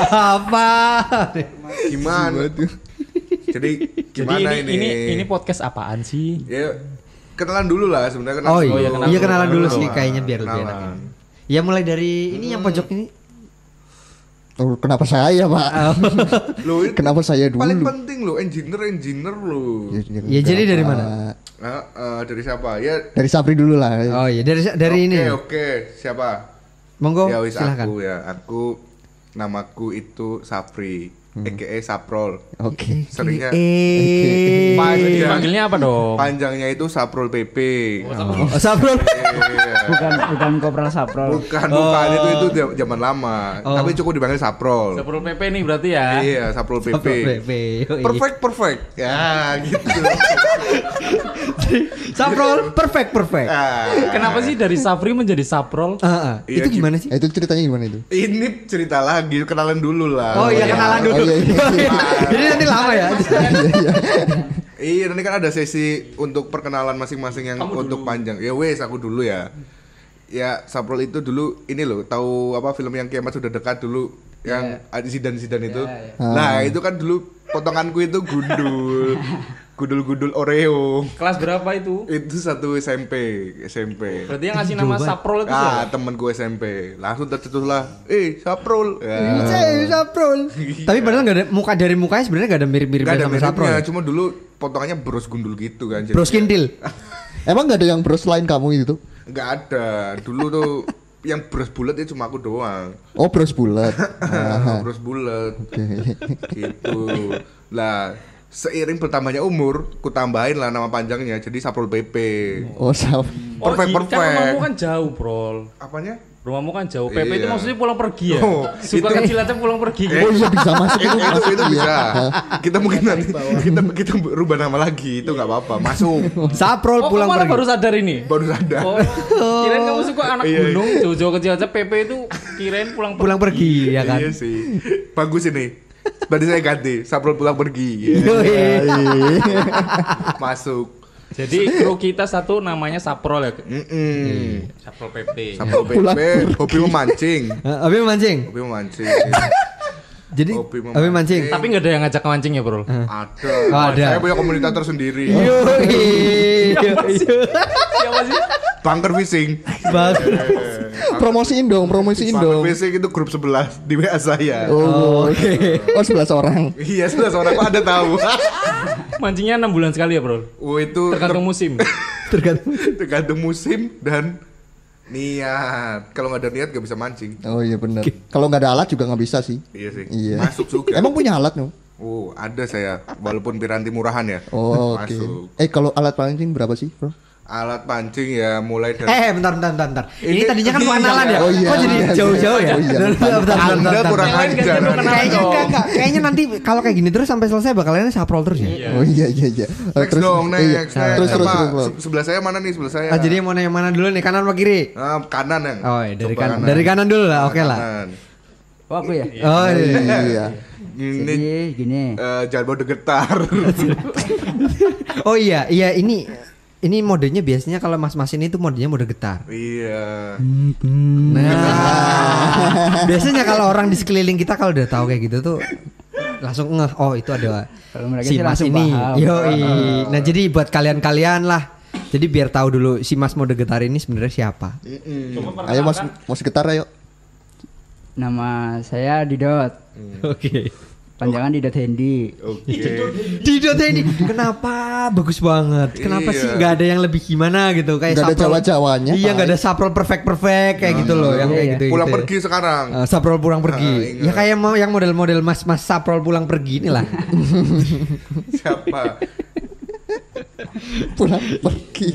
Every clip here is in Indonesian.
Apa? Gimana tuh? Jadi gimana ini podcast apaan sih? Ya kenalan dulu lah sebenarnya. Oh iya, kenalan dulu sih kenalan. kayaknya biar lebih enak. Ya mulai dari ini yang pojok ini. Oh, kenapa saya, Pak? Lo Kenapa saya dulu? paling penting lo, engineer lo. Ya jadi dari mana? Dari siapa? Ya Dari Sapri dulu lah. Oh iya dari ini. Oke, siapa? Monggo Ya wis silakan. aku namaku itu Sapri, aka Saprol. Oke. Seringnya Panggilnya apa dong? panjangnya itu Saprol PP. Oh, Sabrol. Bukan Kopral Saprol. Bukan itu zaman lama. Oh. Tapi cukup dipanggil Saprol. Saprol PP nih berarti ya. Iya, Saprol PP. Perfect. Ya, gitu. Saprol perfect. Kenapa sih dari Sapri menjadi Saprol? Iya, Itu gimana sih? Itu ceritanya gimana itu? Ini cerita lagi, kenalan dulu lah. Oh iya kenalan dulu. Jadi nanti lama ya. Iya, nanti kan ada sesi untuk perkenalan masing-masing yang untuk panjang. Ya wes, aku dulu ya. Ya, Saprol itu dulu ini loh, tahu apa film yang kiamat sudah dekat dulu yang Zidan itu. Nah, itu kan dulu potonganku itu gundul Oreo. Kelas berapa itu? Itu satu SMP. Berarti yang ngasih nama Saprol itu siapa? Temanku SMP. Langsung tercetuslah, Saprol. Ya. Saprol. Tapi padahal enggak ada muka dari mukanya sebenarnya enggak ada mirip-miripnya Gak ada sama Saprol. miripnya, cuma dulu potongannya bros gundul gitu kan. Bros kintil. Emang nggak ada yang bros lain kamu itu? Enggak ada. Dulu tuh yang bros bulat itu cuma aku doang. Oh, bros bulat. Bros bulat. Oke. Gitu. Lah, seiring bertambahnya umur, ku tambahin lah nama panjangnya jadi Saprol PP. Oh, Perfect. Kan rumahmu kan jauh, Bro. Apanya? Rumahmu kan jauh. PP itu Iya. maksudnya pulang pergi ya. Oh, Suka itu- kecil aja pulang pergi. Oh iya bisa masuk Itu bisa. Kita mungkin nanti kita rubah nama lagi, itu enggak apa-apa. Masuk. Saprol Oh, pulang kamu malah pergi. baru sadar ini. Baru sadar. Oh, kirain kamu suka anak Iya. gunung, jauh-jauh kecil aja PP itu kirain pulang pergi. Pulang pergi ya kan. Iya sih. Bagus ini. Berarti saya ganti Saprol pulang pergi. Masuk. Jadi kru kita satu namanya Saprol ya. Saprol PP. Saprol PP, hobi memancing. Abi mancing. Hobi memancing. Jadi Hobi Abi mancing. Tapi nggak ada yang ngajak mancing ya, Bro. Ada. Oh, ada. Saya punya komunitas tersendiri. Siapa sih? Bunker fishing. Promosiin dong. Bunker fishing itu grup 11 di WA saya. Oh, oke. Oh, 11 orang. Iya, 11 orang kok ada tahu. Mancingnya 6 bulan sekali ya, Bro. Oh, itu Tergantung musim. tergantung musim dan niat. Kalau nggak ada niat nggak bisa mancing. Oh iya benar. Kalau nggak ada alat juga nggak bisa sih. Iya sih. Iya. Masuk juga. Emang punya alat no? Oh, ada saya. Walaupun piranti murahan ya. Oh, oke. Masuk. Kalau alat pancing berapa sih, Bro? Alat pancing ya mulai dari Bentar. Ini Ini- tadinya kan pengenalan ya. Oh, iya. Kok jadi jauh-jauh ya? Oh, iya. Bentar. Anda kurang Yang lain ajar. ganti perkenalan. Kayaknya enggak. Kayaknya nanti kalau kayak gini terus sampai selesai bakalannya Saprol terus ya. Oh iya. Next dong, next. Terus Siapa? Bro. Sebelah saya mana nih? Sebelah saya. Jadi mau yang mana dulu nih, kanan apa kiri? Kanan yang. Oh, iya, dari Coba kanan. Dari kanan dulu lah, oke lah. Kanan. Oh aku ya. Oh iya. Iya. Ini Jadi gini. jangan bawa getar. Oh iya, ini modenya biasanya kalau mas-mas ini tuh modenya mode getar. Iya. Nah, biasanya kalau orang di sekeliling kita kalau udah tahu kayak gitu tuh langsung ngeh, oh itu ada Kalau mereka si sih mas langsung ini. paham. Yoi. Nah jadi buat kalian-kalian lah. Jadi biar tahu dulu si mas mode getar ini sebenarnya siapa. Ayo Mas getar ayo. Nama saya Didot. Oke. Panjangan Didot Hendy. Oke. Didot ini kenapa bagus banget? Kenapa Iya. sih nggak ada yang lebih gimana gitu kayak Nggak ada Saprol. Jawa-Jawanya, Iya nggak Pak. ada Saprol perfect kayak gitu loh, yang kayak Iya. gitu. Pulang pergi sekarang. Saprol pulang pergi. ingat. Ya kayak mau yang model-model mas-mas Saprol pulang pergi inilah. Siapa? Pulang pergi.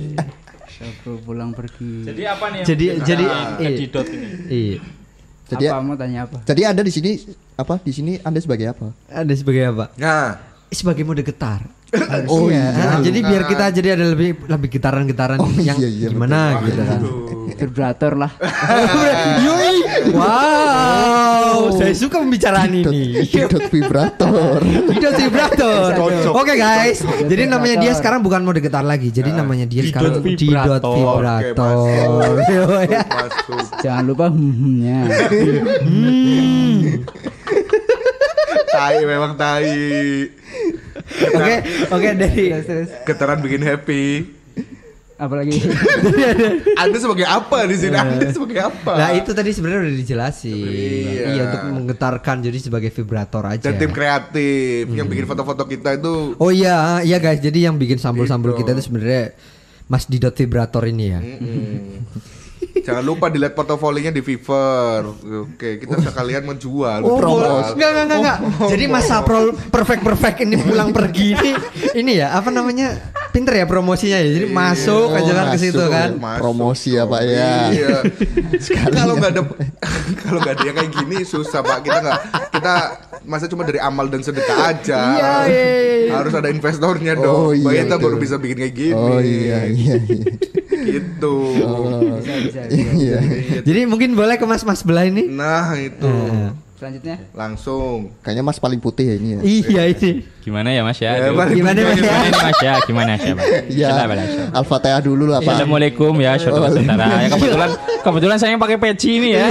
Saprol pulang pergi. Jadi apa nih? Jadi Didot ini. Iya. Jadi apa mau tanya apa? Jadi Anda di sini apa? Di sini Anda sebagai apa? Ada sebagai apa? Nah, Sebagai mode getar. Oh Iya. iya. Nah, jadi biar kita jadi ada lebih getaran-getaran Oh, yang iya, gimana gitu kan. Vibrator lah. Yoi. Wow. Wow, saya suka pembicaraan ini. Didot vibrator. Didot vibrator. Cocok. Oke guys, jadi namanya dia sekarang bukan mode getar lagi. Jadi namanya dia sekarang Didot didot vibrator. vibrator. Masuk. Jangan lupa nya. Tai memang tai. Oke dari Getaran bikin happy. Apalagi Anda sebagai apa di sini? Anda sebagai apa? Nah itu tadi sebenarnya udah dijelasin. Iya. Iya untuk menggetarkan jadi sebagai vibrator aja. Dan tim kreatif yang bikin foto-foto kita itu Oh iya guys, jadi yang bikin sambul-sambul Gitu. kita itu sebenarnya Mas Didot vibrator ini ya. jangan lupa dilihat portofolinya di Fiverr. Oke, kita sekalian menjual. Oh, Promosi. enggak. Jadi Mas Saprol perfect ini pulang pergi ini ya apa namanya? Pinter ya promosinya ya. Jadi masuk aja kan ke situ kan. Masuk. Promosi ya, Pak, ya. Iya. Kalau nggak ada yang kayak gini susah Pak. Kita masa cuma dari amal dan sedekah aja. Iya. Harus ada investornya dong. Oh, iya, Kita betul. baru bisa bikin kayak gini. Oh iya. Gitu. bisa. Iya. Jadi mungkin boleh ke Mas belah ini. Nah itu Selanjutnya langsung. Kayaknya Mas paling putih ya ini ya. Iya ini. Gimana ya Mas ya? Ya, Aduh. balik Gimana Mas ya? Gimana nih, Mas ya? Gimana Mas ya? Iya. Al-Fatihah dulu lah, Pak. Assalamualaikum ya saudara-saudara. Ya, kebetulan saya yang pakai peci ini ya.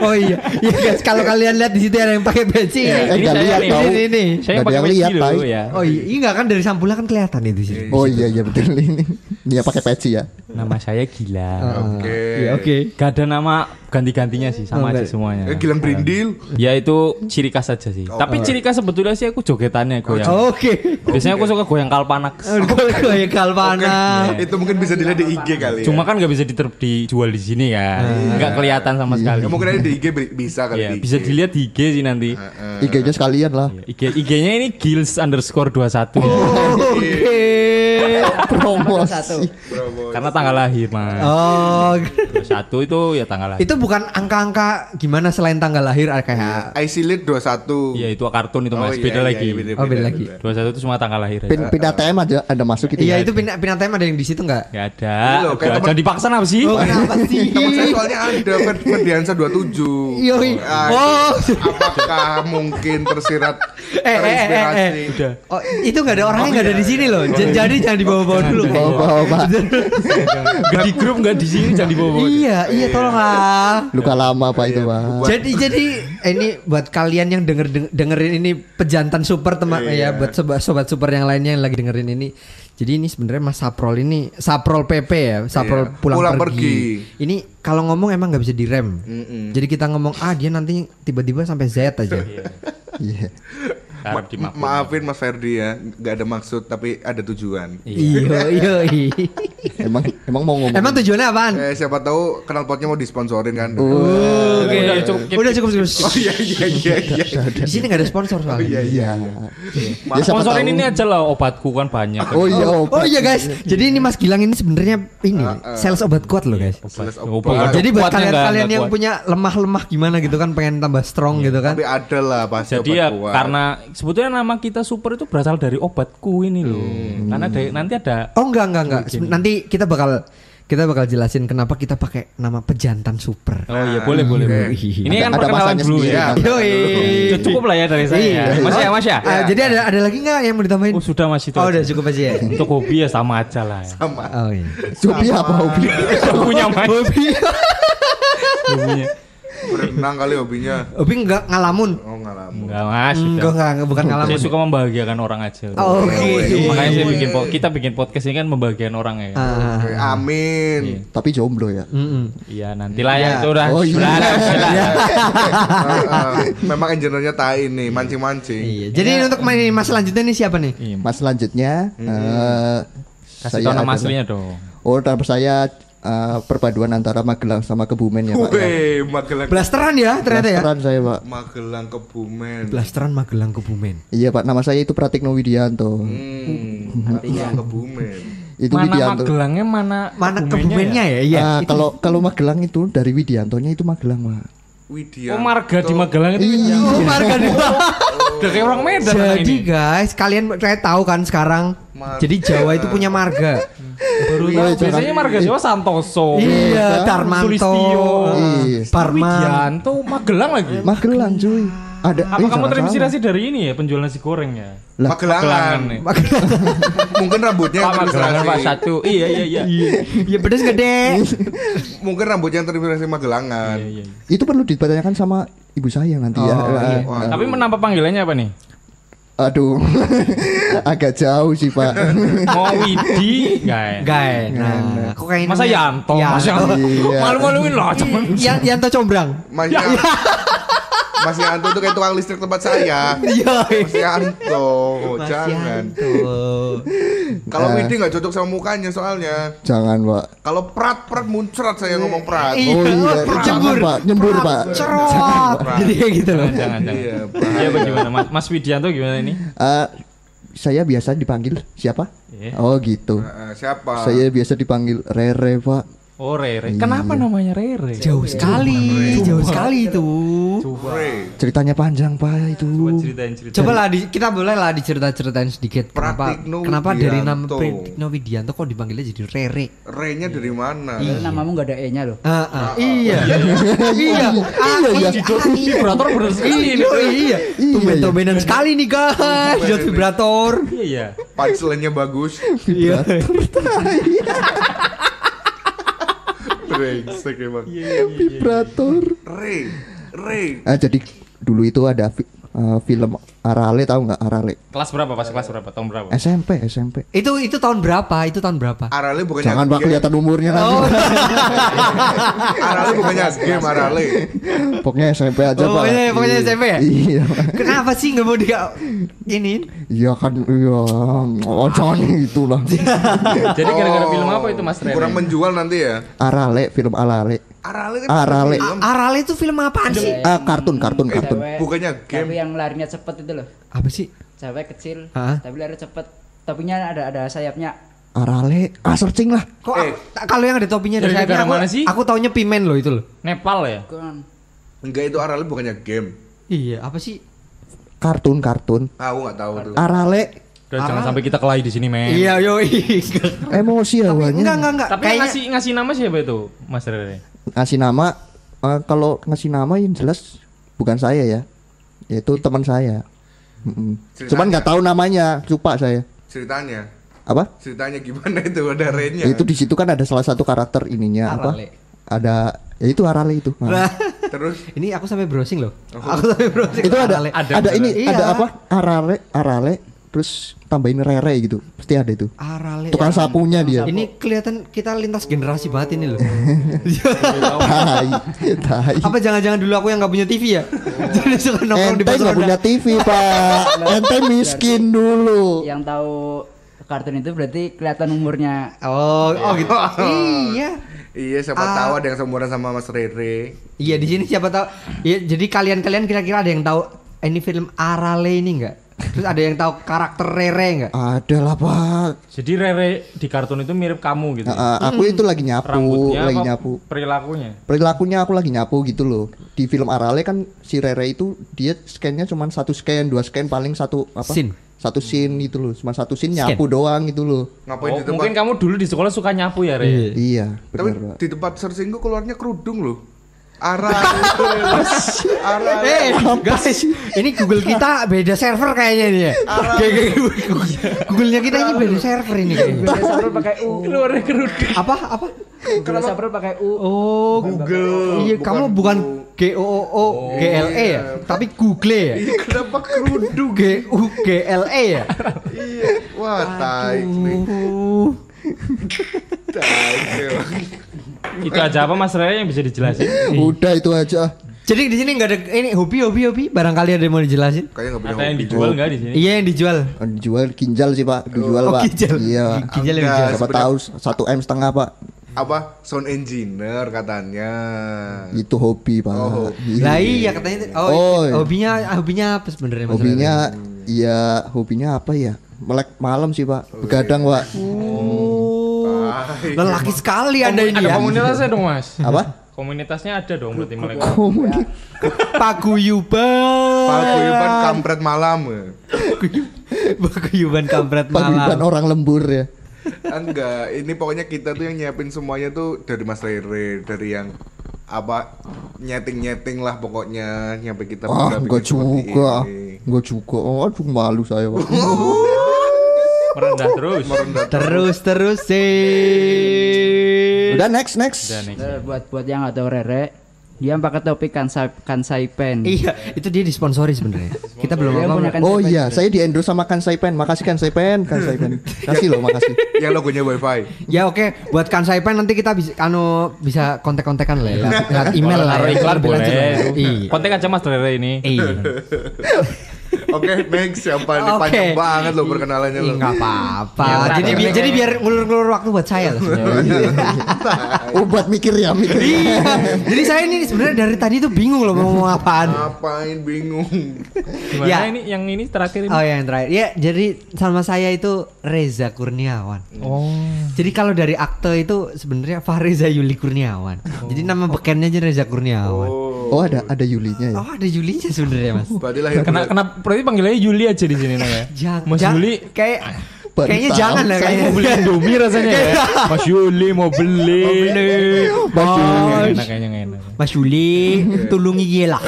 Oh iya guys, kalau kalian lihat di situ ada yang pakai peci. Eh, Ini nggak saya lihat nih. tahu. Ini. Saya yang Nggak ada pakai yang peci lihat, dulu Pak. ya. Oh iya, enggak kan dari sampulnya kan kelihatan itu sih. Oh iya betul ini. Dia pakai peci ya. Nama saya Gila. Oke. Iya oke. Gak ada nama ganti-gantinya sih, sama aja enggak. semuanya. Gilang Brindil. Ya itu ciri khas aja sih. Tapi ciri khas sebetulnya sih aku jogetannya goyang. Oke. Biasanya aku suka goyang kalpanak. Gue kalpana. Itu mungkin bisa dilihat di IG kali ya. Cuma kan nggak bisa dijual di sini kan. Nggak kelihatan sama sekali. Ya, mungkin aja di IG bisa kali Iya, di IG. bisa dilihat di IG sih nanti. IG-nya sekalian lah. IG-nya ini gils_21. Oke. Promosi. Karena tanggal lahir, Mas. Oh. 21 itu ya tanggal lahir. Itu bukan angka-angka gimana selain tanggal lahir kayak Isilit 21. Iya, itu kartun itu Oh, Mas. iya, Beda iya, lagi. iya, Oh, beda lagi. 21 itu cuma tanggal lahir aja. Pin ATM aja ada masuk itu. iya ya? itu pindah time ada yang di situ enggak? Gak ada. Ini loh, kayak Udah, teman- jangan dipaksa apa sih? Oh, kenapa sih? Teman saya soalnya ada Ferdiansa 27. Yoi. Ah, Oh. apakah mungkin tersirat terinspirasi? Udah. Oh, itu enggak ada orangnya enggak ada di sini loh. Jadi jangan dibawa-bawa dulu. Bawa-bawa, Pak. Gak di grup, gak di sini, jangan dibawa. Iya tolonglah. Luka lama Pak itu, Pak. Jadi ini buat kalian yang dengerin ini pejantan super teman ya buat sobat super yang lainnya yang lagi dengerin ini. Jadi ini sebenarnya Mas Saprol ini Saprol PP ya, Saprol Iya, pulang pulang pergi. pergi. Ini kalau ngomong emang nggak bisa direm. Jadi kita ngomong dia nanti tiba-tiba sampai Z aja. Iya. Harap dimaklumi. Maafin Mas Ferdi ya, nggak ada maksud tapi ada tujuan. Iya. Emang mau ngomong. Emang tujuannya apaan? Siapa tahu knalpotnya mau disponsorin kan? Oke. Udah cukup. Cukup. Oh iya. Di sini nggak ada sponsor soalnya. Iya. Ya, siapa Sponsorin tahu. ini aja lah, obatku kan banyak. Oh iya, Oh iya guys, jadi ini Mas Gilang ini sebenarnya ini sales obat kuat loh guys. Sales Obat. obat. Jadi buat Kuatnya kalian nggak yang kuat. punya lemah-lemah gimana gitu kan pengen tambah strong gitu kan. Tapi ada lah pasti Jadi obat ya kuat. karena sebetulnya nama kita super itu berasal dari obatku ini loh. Karena nanti ada Oh enggak. Nanti kita bakal jelasin kenapa kita pakai nama pejantan super. Oh iya boleh. Ini kan Ada perkenalan masanya dulu sendiri, ya. kan? Yoi. Cukup lah ya dari saya. Iya. Mas ya. Jadi ada lagi nggak yang mau ditambahin? Oh sudah Mas itu. Oh aja. udah cukup aja ya. Untuk hobi ya sama aja lah. Ya. sama. Oh iya. Hobi apa hobi? Punya Mas. Hobinya. Berenang kali hobinya. Obi enggak ngalamun. Oh ngalamun. Enggak Mas. sudah. Enggak bukan ngalamun. Saya suka membahagiakan orang aja. Oh, oke. Makanya saya kita bikin podcast ini kan membahagiakan orang ya. Oke, amin. Tapi jomblo ya. Iya nantilah ya Iya. itu udah. Oh, iya. Sudah. Memang engineer-nya tai nih, mancing-mancing. Iya. Jadi untuk mas selanjutnya nih siapa nih? Iya. Mas selanjutnya Kasih tahu nama aslinya dong. Oh, nama saya perpaduan antara Magelang sama Kebumen ya, Pak. Ya. Weh, Magelang. Blasteran ya ternyata ya. Blasteran saya, Pak. Magelang Kebumen. Blasteran Magelang Kebumen. Iya, Pak. Nama saya itu Pratikno Widianto. Magelang Kebumen. Itu Mana Widianto. Magelangnya mana Kebumennya ya? Iya. Kalau Magelang itu dari Widiantonya itu Magelang, Pak. Widya. Oh marga di Magelang itu. Iya. Oh, marga di Udah kayak orang Medan anak Jadi ini. guys, kalian kayak tahu kan sekarang. Jadi Jawa itu punya marga. Baru tahu. Biasanya marga Jawa Santoso. Iya, Darmanto, Sulistio. Iya. Parman. Widianto, Magelang lagi. Magelang cuy. Ada. Apa kamu jangan terinspirasi dari ini ya penjual nasi goreng ya? Magelangan. nih. Mungkin rambutnya yang Pak Magelangan Pak terinspirasi. satu. Iya. Iya pedes gede. Mungkin rambutnya yang terinspirasi Magelangan. Iya. salah. Itu perlu ditanyakan sama ibu saya nanti ya. iya. Wah. Tapi menambah panggilannya apa nih? Aduh. Agak jauh sih, Pak. Mau Widi, guys. Guys, nah, aku kayak Masa Yanto, Mas Yanto. Iya. Malu-maluin loh, cuman. Yanto Combrang. Mas Yanto tuh kayak tukang listrik tempat saya. Iya. Mas Yanto, jangan. Kalau Widi nggak cocok sama mukanya soalnya. Jangan, Pak. Kalau Prat muncrat saya ngomong Prat. Oh iya, jangan, Pak. Nyembur, Pak. Cerot. Jadi kayak gitu loh. Jangan. Iya, Iya, bagaimana? Mas Widianto gimana ini? Saya biasa dipanggil siapa? Iya. Oh gitu. Siapa? Saya biasa dipanggil Rere, Pak. Oh, Rere. Kenapa namanya Rere? Jauh sekali itu. Ray. Ceritanya panjang, Pak itu. Coba ceritain. Coba lah kita boleh lah dicerita-ceritain sedikit kenapa dari nama Widianto. Pratikno Widianto kok dipanggilnya jadi Rere. Ray-nya dari mana? Namamu nggak ada E-nya loh. Iya. Iya. Iya. Vibrator bener sekali ini. Iya. Tumben-tumbenan sekali nih guys. Jod vibrator. Iya. Punchline-nya bagus. Iya. Brengsek emang. Vibrator. Ray. Jadi dulu itu ada film Arale, tahu nggak Arale? Kelas berapa? Pas kelas berapa? Tahun berapa? SMP. Itu tahun berapa? Itu tahun berapa? Arale bukannya Jangan, Pak, game. kelihatan umurnya nanti. Arale bukannya game Arale. Pokoknya SMP aja, Pak. Pokoknya SMP ya? Iya. Kenapa sih nggak mau ini? Iya kan, iya. Oh, jangan gitu lah. Jadi gara-gara film apa itu Mas Rere? Kurang menjual nanti ya. Arale, film Arale. Arale kan Arale. film. Arale itu film apaan sih? Kartun. Cewek- Bukannya game. Tapi yang larinya cepet itu loh. Apa sih? Cewek kecil, Hah? tapi lari cepet. Topinya ada sayapnya. Arale, searching lah. Kok kalau yang ada topinya ada Dari sayapnya negara mana sih? aku taunya Pimen loh itu loh. Nepal ya? Kan Enggak, itu Arale bukannya game. Iya, apa sih? Kartun. Aku nggak tahu tuh. Arale, Udah, jangan sampai kita kelahi di sini, men. Iya, yoi. emosi awalnya. Enggak. Tapi yang ngasih nama siapa itu, Mas Rere? Ngasih nama, kalau ngasih nama yang jelas bukan saya ya, yaitu teman saya. Cuman nggak tahu namanya, lupa saya. Ceritanya gimana itu ada Ray-nya? Itu di situ kan ada salah satu karakter ininya Arale. apa? Ada, ya itu Arale itu. Terus Ini aku sampai browsing loh. Aku sampai browsing. Itu ada Arale. ada ini, Iya. ada apa? Arale, terus tambahin Rere gitu. Pasti ada itu. Arale. Tukang sapunya dia. Ini kelihatan kita lintas generasi banget ini loh. Tai. Apa jangan-jangan dulu aku yang nggak punya TV ya? Jadi suka nongkrong di Ente pos nggak punya ronda. TV, Pak. Ente miskin dulu. yang tahu kartun itu berarti kelihatan umurnya. Oh gitu. Iya. iya siapa tahu ada yang seumuran sama Mas Rere. Iya di sini siapa tahu. Iya jadi kalian kira-kira ada yang tahu ini film Arale ini enggak? Terus ada yang tahu karakter Rere enggak? Ada lah, Pak. Jadi Rere di kartun itu mirip kamu gitu. Aku itu lagi nyapu, Rambutnya lagi apa nyapu. perilakunya? Perilakunya aku lagi nyapu gitu loh. Di film Arale kan si Rere itu dia scan-nya cuma 1 scan, 2 scan paling satu apa? Scene. Satu scene gitu loh. Cuma 1 scene Scan. nyapu doang gitu loh. Ngapain di tempat? Mungkin kamu dulu di sekolah suka nyapu ya, Re? Iya, Tapi benar, Pak. di tempat searchingku keluarnya kerudung loh. Arale. Guys, ini Google kita beda server kayaknya nih ya. Google-nya kita ini beda server ini kayaknya. Google Sabrol pakai U. Keluarnya kerudung. Apa? Google Sabrol pakai U. Oh, Google. Iya, kamu bukan GOOGLE ya, tapi Google ya. Iya, kenapa kerudung? GUGLE ya. Iya. Wah, tai. Itu aja apa Mas Rere yang bisa dijelasin? Udah itu aja. Jadi di sini nggak ada ini hobi. Barangkali ada yang mau dijelasin? Kayaknya nggak punya Ada yang hobi. dijual nggak di sini? Iya yang dijual. Dijual ginjal sih, Pak. Dijual, Pak. Ginjal. Iya. Ginjal yang Enggak. dijual. Siapa tahu 1 M setengah, Pak. Apa? Sound engineer katanya. Itu hobi, Pak. Oh, Lah iya katanya. Oh, iya. Hobinya apa sebenarnya Mas Hobinya iya, hobinya apa ya? Melek malam sih, Pak. Begadang, Pak. Tai. Lelaki sekali Anda ini Ada ya. komunitasnya dong, Mas. Apa? Komunitasnya ada dong berarti mulai. Paguyuban. Paguyuban kampret malam. Paguyuban kampret Paguyuban malam. orang lembur ya. Enggak, ini pokoknya kita tuh yang nyiapin semuanya tuh dari Mas Rere, dari yang apa nyeting lah pokoknya nyampe kita bisa Enggak bikin seperti juga. ini. Enggak juga. Aduh malu saya, Pak. Merendah terus. Terus sih. Udah next. Udah nih. Buat yang nggak tahu Rere, dia pakai topi Kansai Pen. Iya, itu dia disponsori sebenarnya. Kita belum Dia ngomong. punya Kansai Oh Pen iya, juga. saya di endorse sama Kansai Pen. Makasih Kansai Pen. Kasih loh, makasih. Yang logonya wifi. Ya oke, buat Kansaipen nanti kita bisa kontak-kontakan lah ya, lewat email lah. Taruh ya. iklan Lebih boleh. lanjut lah. Iya. Konten aja Mas Rere ini. Iya. Oke, next siapa nih? Oke. Panjang banget lo perkenalannya lo. Enggak apa-apa. Ya, Jadi biar ngulur-ngulur waktu buat saya loh sebenarnya. Oh buat mikir ya, mikir. Iya. Jadi saya ini sebenarnya dari tadi tuh bingung loh mau ngomong apaan. Ngapain bingung? Gimana Ya. ini yang ini terakhir ini? Oh yang terakhir. Ya, jadi sama saya itu Reza Kurniawan. Oh. Jadi kalau dari akte itu sebenarnya Fahreza Yuli Kurniawan. Jadi nama bekennya aja Reza Kurniawan. Oh ada Yulinya ya. Oh, ada Yulinya sebenarnya, Mas. Berarti lahir Kenapa berarti panggilannya Yuli aja di sini namanya? Mas Yuli Baru kayaknya tahu. jangan lah saya kayaknya. mau beli Indomie rasanya ya. Mas Yuli mau beli. Mas Yuli. Enak kayaknya nggak enak. Mas Yuli, tulungi dia lah.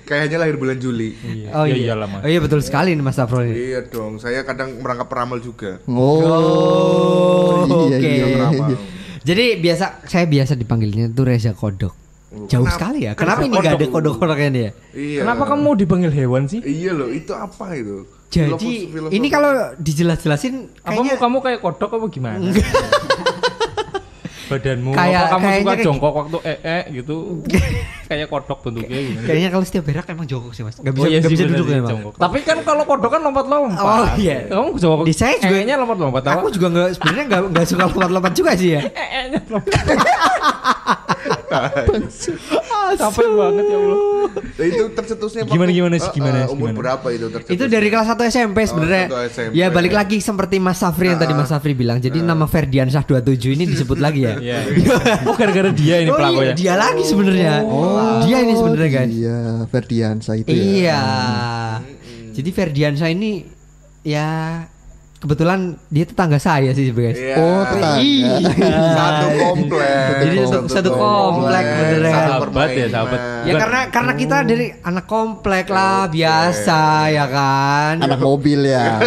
kayaknya lahir bulan Juli. Oh Ya iya. iyalah, Mas. Oh iya betul sekali nih Mas Afro ini. Iya dong, saya kadang merangkap peramal juga. Oh, iya, Oke. iya, iya. Jadi saya biasa dipanggilnya tuh Reza Kodok. Jauh sekali ya. Kenapa ini nggak ada kodok-kodoknya dia? Iya. Kenapa kamu mau dipanggil hewan sih? Iya loh, itu apa itu? Jadi ini kalau dijelas-jelasin Apa kayaknya kamu kayak kodok apa gimana? Badanmu Kayak- apa kamu kayaknya suka kayak- jongkok waktu gitu? Kayak kodok bentuknya gitu. kayaknya kalau setiap berak emang jongkok sih Mas. Gak bisa Oh iya nggak sih, bisa bener duduk sih, ya Mas. jongkok. Tapi kan kalau kodok kan lompat-lompat. Oh, iya. Kamu jongkok. Di saya juga- kayaknya lompat-lompat apa? Aku juga nggak sebenarnya nggak suka lompat-lompat juga sih ya. Capek banget ya Allah. Nah, itu tercetusnya Gimana, waktu- gimana sih, gimana, umur gimana? berapa itu tercetus? Itu dari kelas 1 SMP sebenarnya. 1 SMP. Ya balik lagi seperti Mas Safri yang tadi Mas Safri bilang. Jadi nama Ferdiansyah 27 ini disebut lagi ya. Iya. Oh gara-gara dia ini Oh iya, pelakunya. dia lagi sebenarnya. Dia ini sebenarnya guys. Iya, Ferdiansyah itu ya. Iya. Jadi Ferdiansyah ini ya kebetulan dia tetangga saya sih guys. Iya. Oh, tetangga. Iya. Satu komplek. Jadi satu komplek beneran. satu Sahabat ya, permainan. sahabat. Ya karena kita dari anak komplek lah biasa ya kan. Anak mobil ya.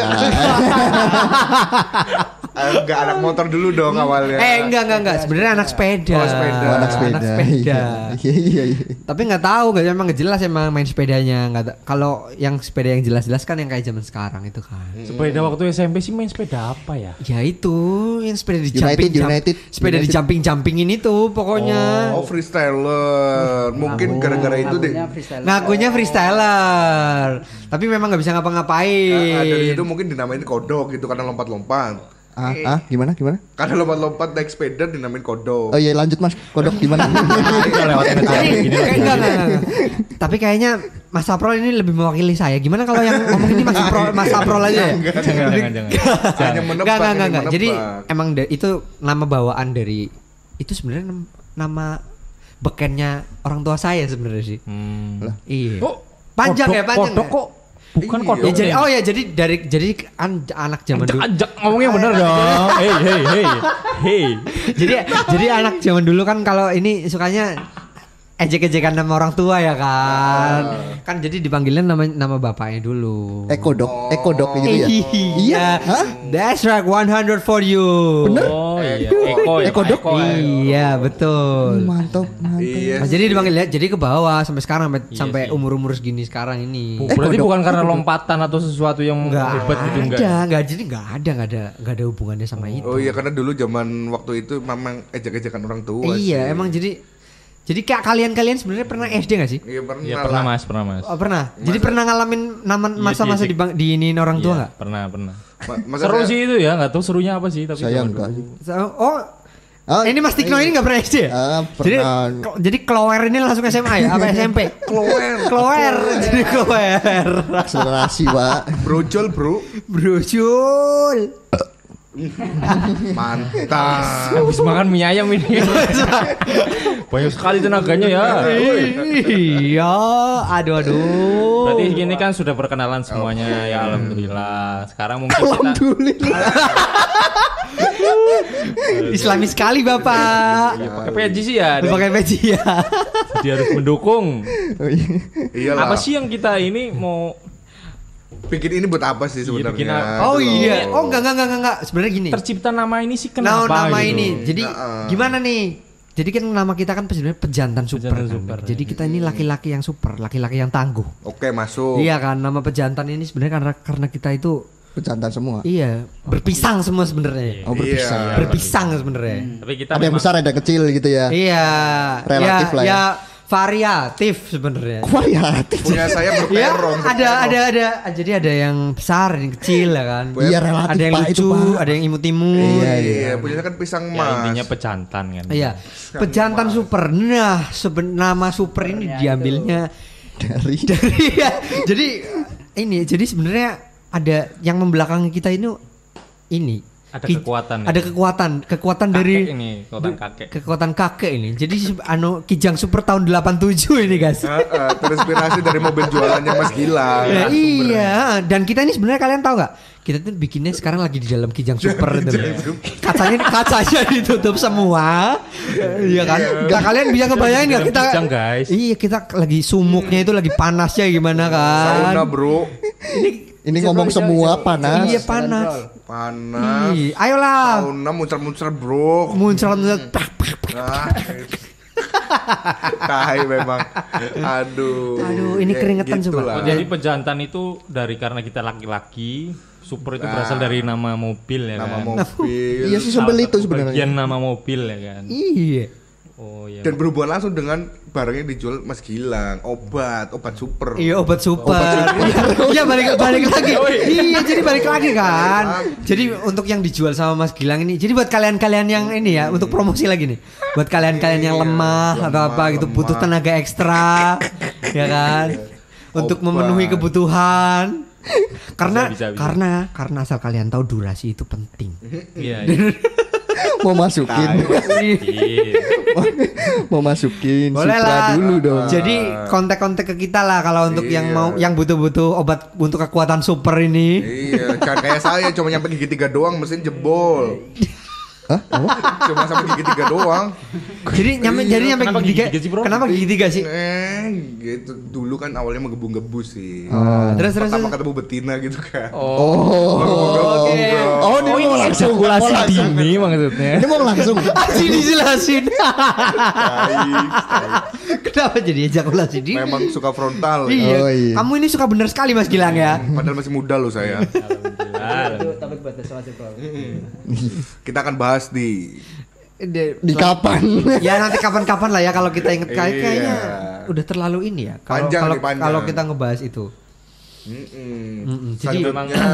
Enggak anak motor dulu dong awalnya. Enggak. Sebenarnya anak sepeda. Oh, sepeda. Oh, anak sepeda. Anak sepeda. Iya. Tapi nggak tahu, emang nggak jelas emang main sepedanya. Kalau yang sepeda yang jelas-jelas kan yang kayak zaman sekarang itu kan. Sepeda waktu SMP sih main sepeda apa ya? Ya itu yang sepeda di United. sepeda di jumpingin itu pokoknya. Oh, freestyler. Mungkin gara-gara itu deh. Ngakunya freestyler, tapi memang nggak bisa ngapa-ngapain. Dari itu mungkin dinamain kodok gitu karena lompat-lompat. Gimana? Karena lompat-lompat naik sepeda dinamain kodok. Oh iya lanjut Mas, kodok gimana? Kita lewatin aja. Jadi, Gini lah. enggak. Tapi kayaknya Mas Saprol ini lebih mewakili saya. Gimana kalau yang ngomong ini Mas Saprol aja ya? Jangan. Hanya menebak. Enggak. hanya menebak. Jadi emang itu nama bawaan dari itu sebenarnya nama bekennya orang tua saya sebenarnya sih. Iya. Oh, Panjang kodok, ya, panjang Kodok ya? kok bukan Iya. kodok. Ya, jadi nih. jadi anak zaman dulu. Ajak ngomongnya bener dong. Hey. Jadi anak zaman dulu kan kalau ini sukanya ejek-ejekan nama orang tua ya kan. Kan jadi dipanggilnya nama bapaknya dulu. Kodok gitu ya. Iya. Hah? That's right 100 for you. Oh iya. Eko. Kodok? Iya, betul. Mantap. Iya. Nah, jadi dipanggilnya jadi ke bawah sampai sekarang sampai umur-umur segini sekarang ini. Berarti kodok. bukan karena lompatan atau sesuatu yang hebat gitu enggak. Enggak ada hubungannya sama itu. Oh iya karena dulu zaman waktu itu memang ejek-ejekan orang tua sih. Iya, emang jadi kayak kalian sebenarnya pernah SD gak sih? Iya pernah. Iya lah. pernah Mas. Oh, pernah. Jadi pernah ngalamin masa-masa iya. diinin orang tua Iya, nggak? pernah. Masa Seru saya- sih itu ya, enggak tahu serunya apa sih tapi Saya zaman enggak dulu. sih. Oh, ini Mas Tikno ini nggak pernah SD ya? Pernah. Jadi Klower ini langsung SMA ya? Apa SMP? Klower. Jadi Klower. Akselerasi, Pak. Brojol bro. Brojol. Mantap. Habis makan mie ayam ini. Banyak sekali tenaganya ya. Iya, aduh. Berarti gini kan sudah perkenalan semuanya ya alhamdulillah. Sekarang mungkin kita Islami sekali Bapak. ya, pakai peci sih ya. Pakai peci ya. Dia harus mendukung. Iyalah. Apa sih yang kita ini mau Bikin ini buat apa sih bikin sebenarnya? apa? Oh Itu loh. iya. Oh enggak. Sebenarnya gini. tercipta nama ini sih Nah, kenapa nama gitu? ini. Jadi gimana nih? Jadi kan nama kita kan sebenarnya pejantan super. Pejantan kan? super, Jadi kita ini laki-laki yang super, laki-laki yang tangguh. Oke, masuk. Iya kan, nama pejantan ini sebenarnya karena kita itu Pejantan semua. iya berpisang semua sebenarnya. Oh, berpisah. Iya. Berpisang sebenarnya. Tapi kita Ada yang memang- besar, ada yang kecil gitu ya. Iya. Relatif lah ya. Ya variatif sebenarnya. Variatif. Punya saya Iya, berperong. ada. Jadi ada yang besar, ada yang kecil ya kan. Iya, relatif, Ada yang Pak, itu, lucu, Pak. ada yang imut-imut. Iya, punya kan pisang ya mas. intinya pejantan kan. Iya, pejantan super. Nah, nama super ini diambilnya Dari ya. Jadi sebenarnya ada yang membelakangi kita ini. Ada kekuatan ya? Ada kekuatan Kakek dari ini, kekuatan kakek. kekuatan kakek ini. Jadi Kijang Super tahun 87 ini, guys. Terinspirasi dari mobil jualannya Mas Gilang. Ya, iya, dan kita ini sebenarnya kalian tahu nggak? Kita tuh bikinnya sekarang lagi di dalam Kijang Super itu. Kacanya ditutup semua. Iya kan? Nah, kalian bisa ngebayangin nggak kita? Kijang, guys. Iya, kita lagi sumuknya itu lagi panasnya gimana kan? Sauna, Bro. ini ngomong semua panas. Iya panas. Panas. Ih, ayolah. Sauna muncul-muncul, Bro. Muncul. Ah, tai memang. Aduh, ini keringetan gitulah. Oh, jadi pejantan itu dari karena kita laki-laki, super itu berasal dari nama mobil ya Nama kan. mobil. Iya sih, Salah sembel satu itu sebenarnya. bagian nama mobil ya kan. Iya. Oh iya. Dan berhubungan langsung dengan barangnya dijual Mas Gilang, obat super. Iya obat super. Iya balik lagi. Iya jadi balik lagi kan. Jadi untuk yang dijual sama Mas Gilang ini. Jadi buat kalian-kalian yang ini ya untuk promosi lagi nih. Buat kalian-kalian yang lemah atau apa gitu butuh tenaga ekstra, ya kan? Untuk Obat. memenuhi kebutuhan. Karena Bisa. karena asal kalian tahu durasi itu penting. Iya. Iya. Mau masukin. Iya. Mau masukin Boleh Supra lah. dulu dong. Jadi kontak-kontak ke kita lah kalau untuk yang mau yang butuh-butuh obat untuk kekuatan super ini. Iya, jangan kayak saya cuma nyampe gigi 3 doang mesin jebol. Hah? Cuma sampai gigi 3 doang. Jadi nyampe Kenapa gigi gigi 3 tiga sih, bro? Kenapa gigi 3 sih? Gitu. Dulu kan awalnya menggebu-gebu sih. Terus Pertama ketemu betina gitu kan. Oke. Oh, ini mau langsung. Mau Ejakulasi langsung. dini maksudnya. Ini mau langsung. Sini dijelasin. Tai. Kenapa jadi ejakulasi dini? Memang suka frontal. Iya. Oh, iya. Kamu ini suka bener sekali Mas Gilang ya. Padahal masih muda loh saya. Itu topik buat besok aja, Bro. Kita akan bahas di Di kapan? Ya nanti kapan-kapan lah ya kalau kita inget Iya. kayaknya udah terlalu ini ya. Kalau Panjang kalau nih, panjang. kalau kita ngebahas itu. Jadi selanjutnya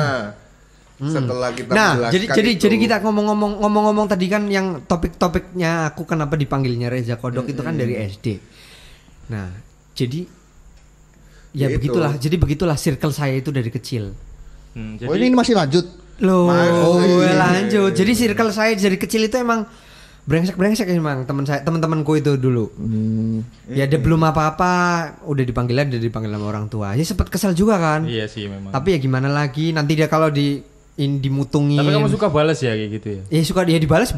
setelah kita Nah, menjelaskan jadi itu, kita ngomong-ngomong tadi kan yang topik-topiknya aku kenapa dipanggilnya Reza Kodok itu kan dari SD. Nah, jadi ya Ya itu. begitulah. Jadi begitulah circle saya itu dari kecil. Jadi Oh, ini masih lanjut. Loh, Masih. lanjut. Jadi circle saya dari kecil itu emang brengsek emang teman-temanku itu dulu. Ya dia belum apa-apa udah dipanggil sama orang tua. Ya sempat kesel juga kan. iya sih memang. Tapi ya gimana lagi? Nanti dia kalau dimutungin. Tapi kamu suka balas ya kayak gitu ya? Ya suka dia dibalas.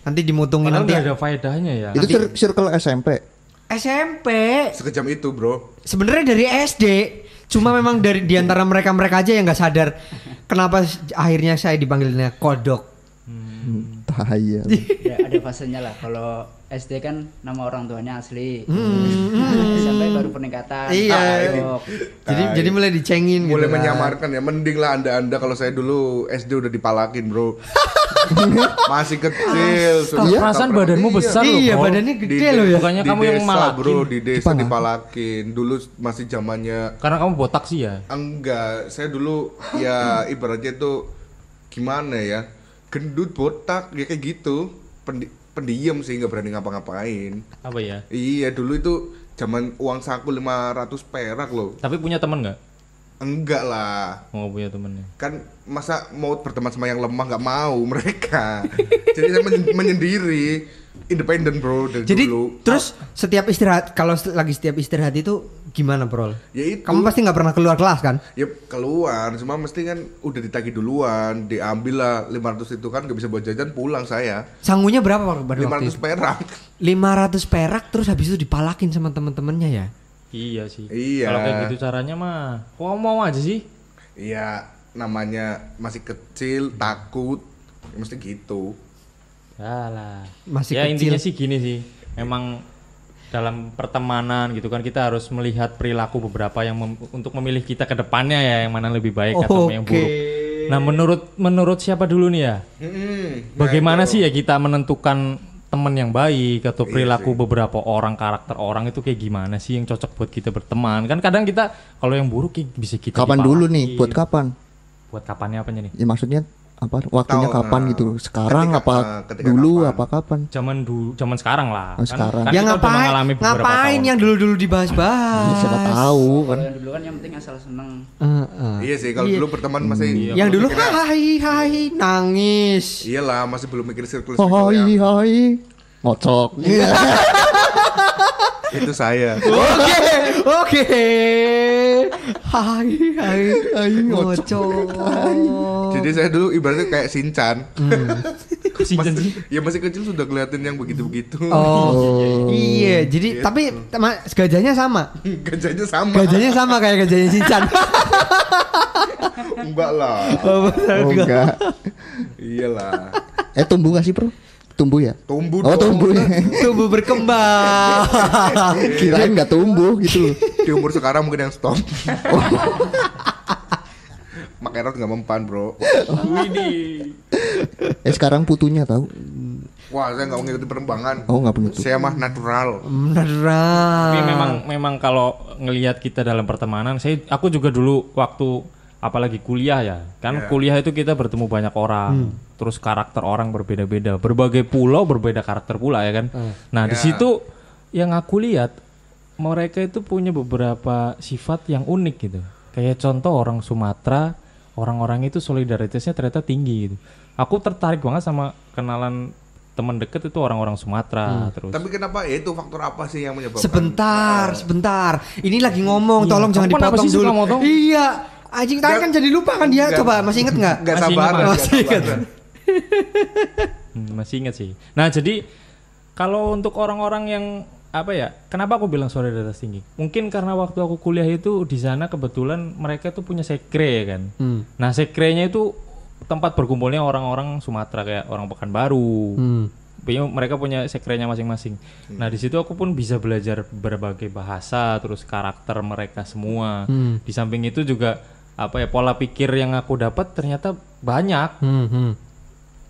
Nanti dimutungin Padahal nanti nggak ada faedahnya ya. Itu circle SMP. SMP. sekejam itu, Bro. Sebenarnya dari SD. Cuma memang dari diantara mereka aja yang nggak sadar kenapa akhirnya saya dipanggilnya Kodok. Bahaya. Ya ada fasenya lah. Kalau SD kan nama orang tuanya asli. SMP baru peningkatan. Iya. Kodok. Jadi mulai dicengin Mulai gitu kan. menyamarkan ya. Mending lah Anda kalau saya dulu SD udah dipalakin, Bro. Masih kecil. sudah Perasaan ketoprak. badanmu besar loh. Iya, Bro. badannya Di gede loh ya. Bukannya di kamu yang desa, malakin. Bro, di desa Dipalak. dipalakin. Dulu masih zamannya Karena kamu botak sih ya. enggak. Saya dulu ya ibaratnya itu gimana ya? Gendut, botak, ya kayak gitu. Pendiam sih, nggak berani ngapa-ngapain. Apa ya? Iya, dulu itu zaman uang saku 500 perak loh. Tapi punya teman nggak? Enggak lah. Mau punya temennya. Kan masa mau berteman sama yang lemah nggak mau mereka. Jadi saya menyendiri, independen bro dari Jadi dulu. terus setiap istirahat, kalau lagi setiap istirahat itu gimana bro? Ya itu. Kamu pasti nggak pernah keluar kelas kan? Ya keluar, cuma mesti kan udah ditagih duluan, diambil lah 500 itu kan nggak bisa buat jajan, pulang saya. Sangunya berapa pada waktu 500 itu? perak. 500 perak terus habis itu dipalakin sama teman-temannya ya? Iya sih. Iya. Kalau kayak gitu caranya mah, kok mau aja sih? Iya, namanya masih kecil, takut, ya mesti gitu. Yalah. Masih ya kecil. intinya sih gini sih. Emang dalam pertemanan gitu kan kita harus melihat perilaku beberapa yang untuk memilih kita ke depannya ya, yang mana lebih baik atau yang buruk. Nah, menurut siapa dulu nih ya? Bagaimana sih ya kita menentukan teman yang baik atau perilaku beberapa orang, karakter orang itu kayak gimana sih yang cocok buat kita berteman? Kan kadang kita kalau yang buruk bisa kita Kapan dulu nih? dipalakin. Buat kapan? Buat kapannya apanya nih? Ya maksudnya apa? Waktunya Tahu, kapan nah. gitu? Sekarang Ketika dulu kapan? apa kapan? Zaman sekarang lah. Oh, sekarang. Ya kita udah mengalami beberapa ngapain tahun. yang dulu-dulu dibahas-bahas? Ya, siapa tahu kan. Kalau yang dulu kan yang penting asal seneng. Iya sih, kalau dulu berteman masih Yang dulu mikirnya- hai nangis. Iyalah, masih belum mikir circle Hai ya. hai. Ngocok. Itu saya. Oke. Hai ngocok. Jadi saya dulu ibaratnya kayak Shinchan. Kok Shinchan sih? Ya masih kecil sudah kelihatan yang begitu-begitu. Oh, iya. Jadi tapi gajahnya sama. Gajahnya sama. Gajahnya sama kayak gajahnya Shinchan. Enggak lah. Oh enggak. Iyalah. Tumbuh gak sih bro? Tumbuh ya? Tumbuh Oh dong. tumbuh ya. Tumbuh berkembang. Kirain nggak tumbuh gitu. Di umur sekarang mungkin yang stop. Makai rot nggak mempan bro. Sekarang putunya tahu? Wah saya nggak mengikuti perkembangan. Oh nggak punya. Saya mah natural. Beneran. Tapi memang kalau ngelihat kita dalam pertemanan, aku juga dulu waktu apalagi kuliah ya. Kan kuliah itu kita bertemu banyak orang. Terus karakter orang berbeda-beda. Berbagai pulau berbeda karakter pula ya kan. Nah, di situ yang aku lihat mereka itu punya beberapa sifat yang unik gitu. Kayak contoh orang Sumatera, orang-orang itu solidaritasnya ternyata tinggi gitu. Aku tertarik banget sama kenalan teman deket itu orang-orang Sumatera terus. Tapi kenapa ya itu faktor apa sih yang menyebabkan? Sebentar. Ini lagi ngomong, tolong jangan Kamu kenapa dipotong sih suka dulu. motong? Iya. Anjing tadi kan jadi lupa kan dia. Coba masih inget nggak? Nggak Masih sabaran. ingat, nggak masih ingat. sabaran. Masih ingat sih. Nah, jadi kalau untuk orang-orang yang apa ya? Kenapa aku bilang solidaritas tinggi? Mungkin karena waktu aku kuliah itu di sana kebetulan mereka tuh punya sekre kan. Nah, sekrenya itu tempat berkumpulnya orang-orang Sumatera kayak orang Pekanbaru. Mereka punya sekrenya masing-masing. Nah, di situ aku pun bisa belajar berbagai bahasa, terus karakter mereka semua. Di samping itu juga apa ya, pola pikir yang aku dapat ternyata banyak.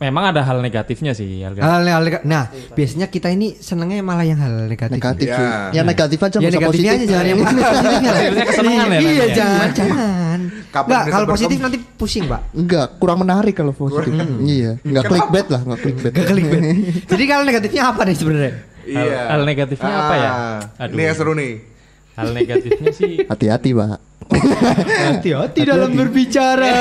Memang ada hal negatifnya sih. Nah, biasanya kita ini senengnya malah yang hal negatif. Negatif Ya. sih. Yang negatif aja Ya nggak usah negatifnya positif. aja jangan yang positifnya. Positifnya kesenangan ya, Iya, nanti ya? jangan. Kapan Enggak, bisa kalau positif berkembang? nanti pusing, Pak. Enggak, kurang menarik kalau positif. Iya, enggak clickbait lah, enggak clickbait. Gak clickbait. Jadi kalau negatifnya apa nih sebenarnya? Iya. Hal negatifnya apa ya? Aduh. Ini yang seru nih. Hal negatifnya sih Hati-hati, Pak. Hati-hati dalam berbicara.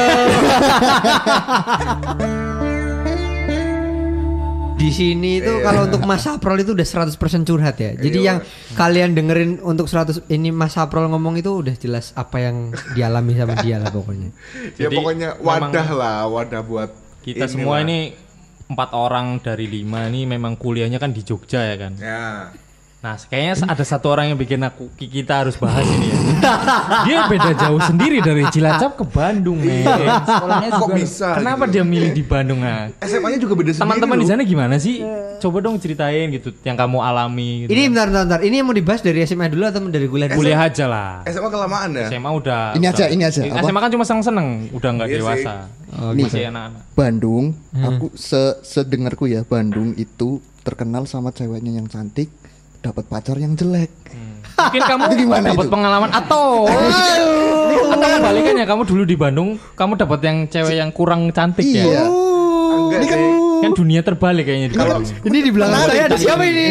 Di sini itu kalau untuk Mas Saprol itu udah 100% curhat ya. Jadi yang kalian dengerin untuk 100 ini Mas Saprol ngomong itu udah jelas apa yang dialami sama dia lah pokoknya. Ya Jadi, pokoknya wadah lah, wadah buat kita semua ini 4 orang dari 5 ini memang kuliahnya kan di Jogja ya kan. Ya. Nah, kayaknya ada satu orang yang bikin kita harus bahas ini ya. Dia beda jauh sendiri dari Cilacap ke Bandung, men. Sekolahnya Kok juga bisa? Kenapa gitu? dia milih di Bandung? Nah, SMA-nya juga beda sendiri. teman-teman di loh. sana gimana sih? Coba dong ceritain gitu yang kamu alami gitu. Ini bentar. Ini yang mau dibahas dari SMA dulu atau dari kuliah? Kuliah aja lah. SMA kelamaan ya? SMA udah. Ini aja. Apa? SMA kan cuma seneng-seneng, udah nggak Iya dewasa. Nih, Masih anak-anak. Bandung, aku sedengarku ya, Bandung itu terkenal sama ceweknya yang cantik, dapat pacar yang jelek. Mungkin kamu Itu gimana dapat itu? pengalaman atau kebalikannya kamu dulu di Bandung, kamu dapat yang cewek yang kurang cantik Iya. ya. Enggak Ini kan sih. Kan dunia terbalik kayaknya di Bandung. Ini di belakang saya ada siapa ini?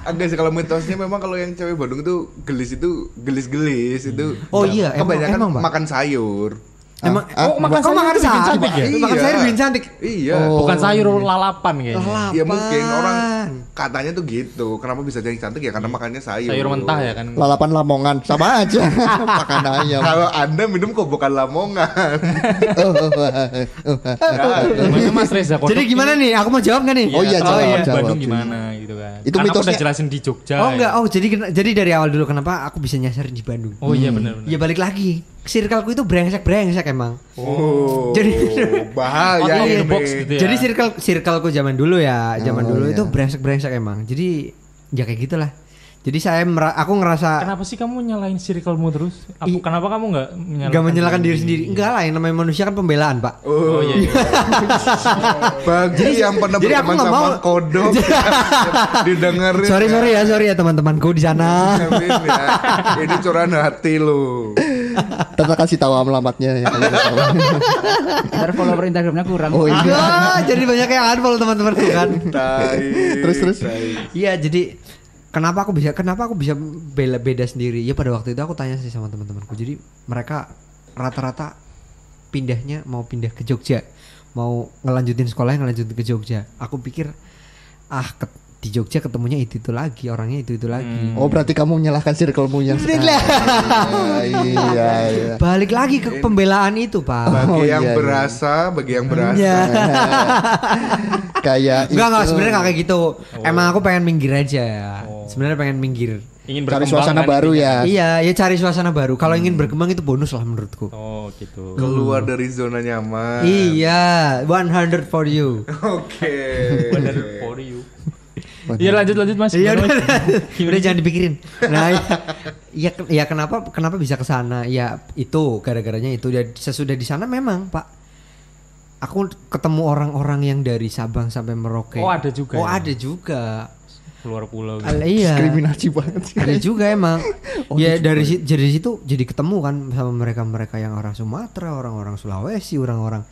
Agak sih kalau mitosnya memang kalau yang cewek Bandung itu gelis itu. Oh iya, kebanyakan emang, Pak. makan sayur. Emang makan kok sayur makan bikin sayur? cantik ya? Makan sayur bikin cantik. Iya. Bukan sayur lalapan kayaknya. Lalapan. Ya mungkin orang katanya tuh gitu. Kenapa bisa jadi cantik ya? Karena makannya sayur. Sayur mentah ya kan. Lalapan Lamongan sama aja. Makan ayam. Kalau Anda minum kok bukan Lamongan. Gimana Mas Reza Kodok? Jadi gimana nih? Aku mau jawab nggak nih? Oh iya, kalau jawab, di jawab. Bandung gimana gitu kan. Itu Karena aku mitosnya- udah jelasin di Jogja. Oh enggak, ya. oh jadi dari awal dulu kenapa aku bisa nyasar di Bandung? Oh iya benar. Ya balik lagi. Circleku itu brengsek emang. Oh. Jadi- bahaya Out of ini. the box gitu ya. Jadi circleku zaman dulu ya, zaman Oh, dulu iya. itu brengsek emang. Jadi ya kayak gitulah. Jadi aku ngerasa Kenapa sih kamu nyalain circle-mu terus? Kenapa kamu nggak menyalahkan? nggak menyalahkan diri sendiri. Enggak lah, yang namanya manusia kan pembelaan, Pak. Oh, Oh iya. Iya. bagi yang pernah jadi aku berteman nggak sama mau- kodok didengerin. Sorry ya teman-temanku di sana. Amin ya. Ini curahan hati lu. Kita kasih tahu alamatnya ya. kalau tahu. Ntar follower Instagramnya kurang. Oh iya. Ah, jadi banyak yang unfollow teman-temanku kan. Terus. Iya, jadi kenapa aku bisa beda sendiri? Ya pada waktu itu aku tanya sih sama teman-temanku. Jadi mereka rata-rata mau pindah ke Jogja, mau ngelanjutin sekolahnya ngelanjutin ke Jogja. Aku pikir di Jogja ketemunya itu lagi, orangnya itu lagi. Oh berarti kamu menyalahkan circle-mu yang sekarang. Iya. Balik lagi ke pembelaan itu, Pak. Bagi Oh, yang iya, iya. berasa, bagi yang berasa. Iya. Kayak Enggak itu. sebenarnya nggak kayak gitu. Emang aku pengen minggir aja. Sebenarnya pengen minggir. Ingin cari berkembang suasana kan baru intinya. ya. Iya, ya cari suasana baru. Kalau ingin berkembang itu bonus lah menurutku. Oh gitu. Keluar dari zona nyaman. Iya, 100 for you. Oke. Bener for you. Iya lanjut Mas. Iya Gimana, udah, Mas? udah jangan dipikirin. Nah, ya kenapa bisa ke sana? Ya itu gara-garanya itu. Dan sesudah di sana memang Pak, aku ketemu orang-orang yang dari Sabang sampai Merauke. Oh, ada juga Oh ya? ada juga. Keluar pulau. Iya. Diskriminasi banget sih. Ada juga emang. Oh, Ya ada dari situ jadi ketemu kan sama mereka yang orang Sumatera, orang-orang Sulawesi, orang-orang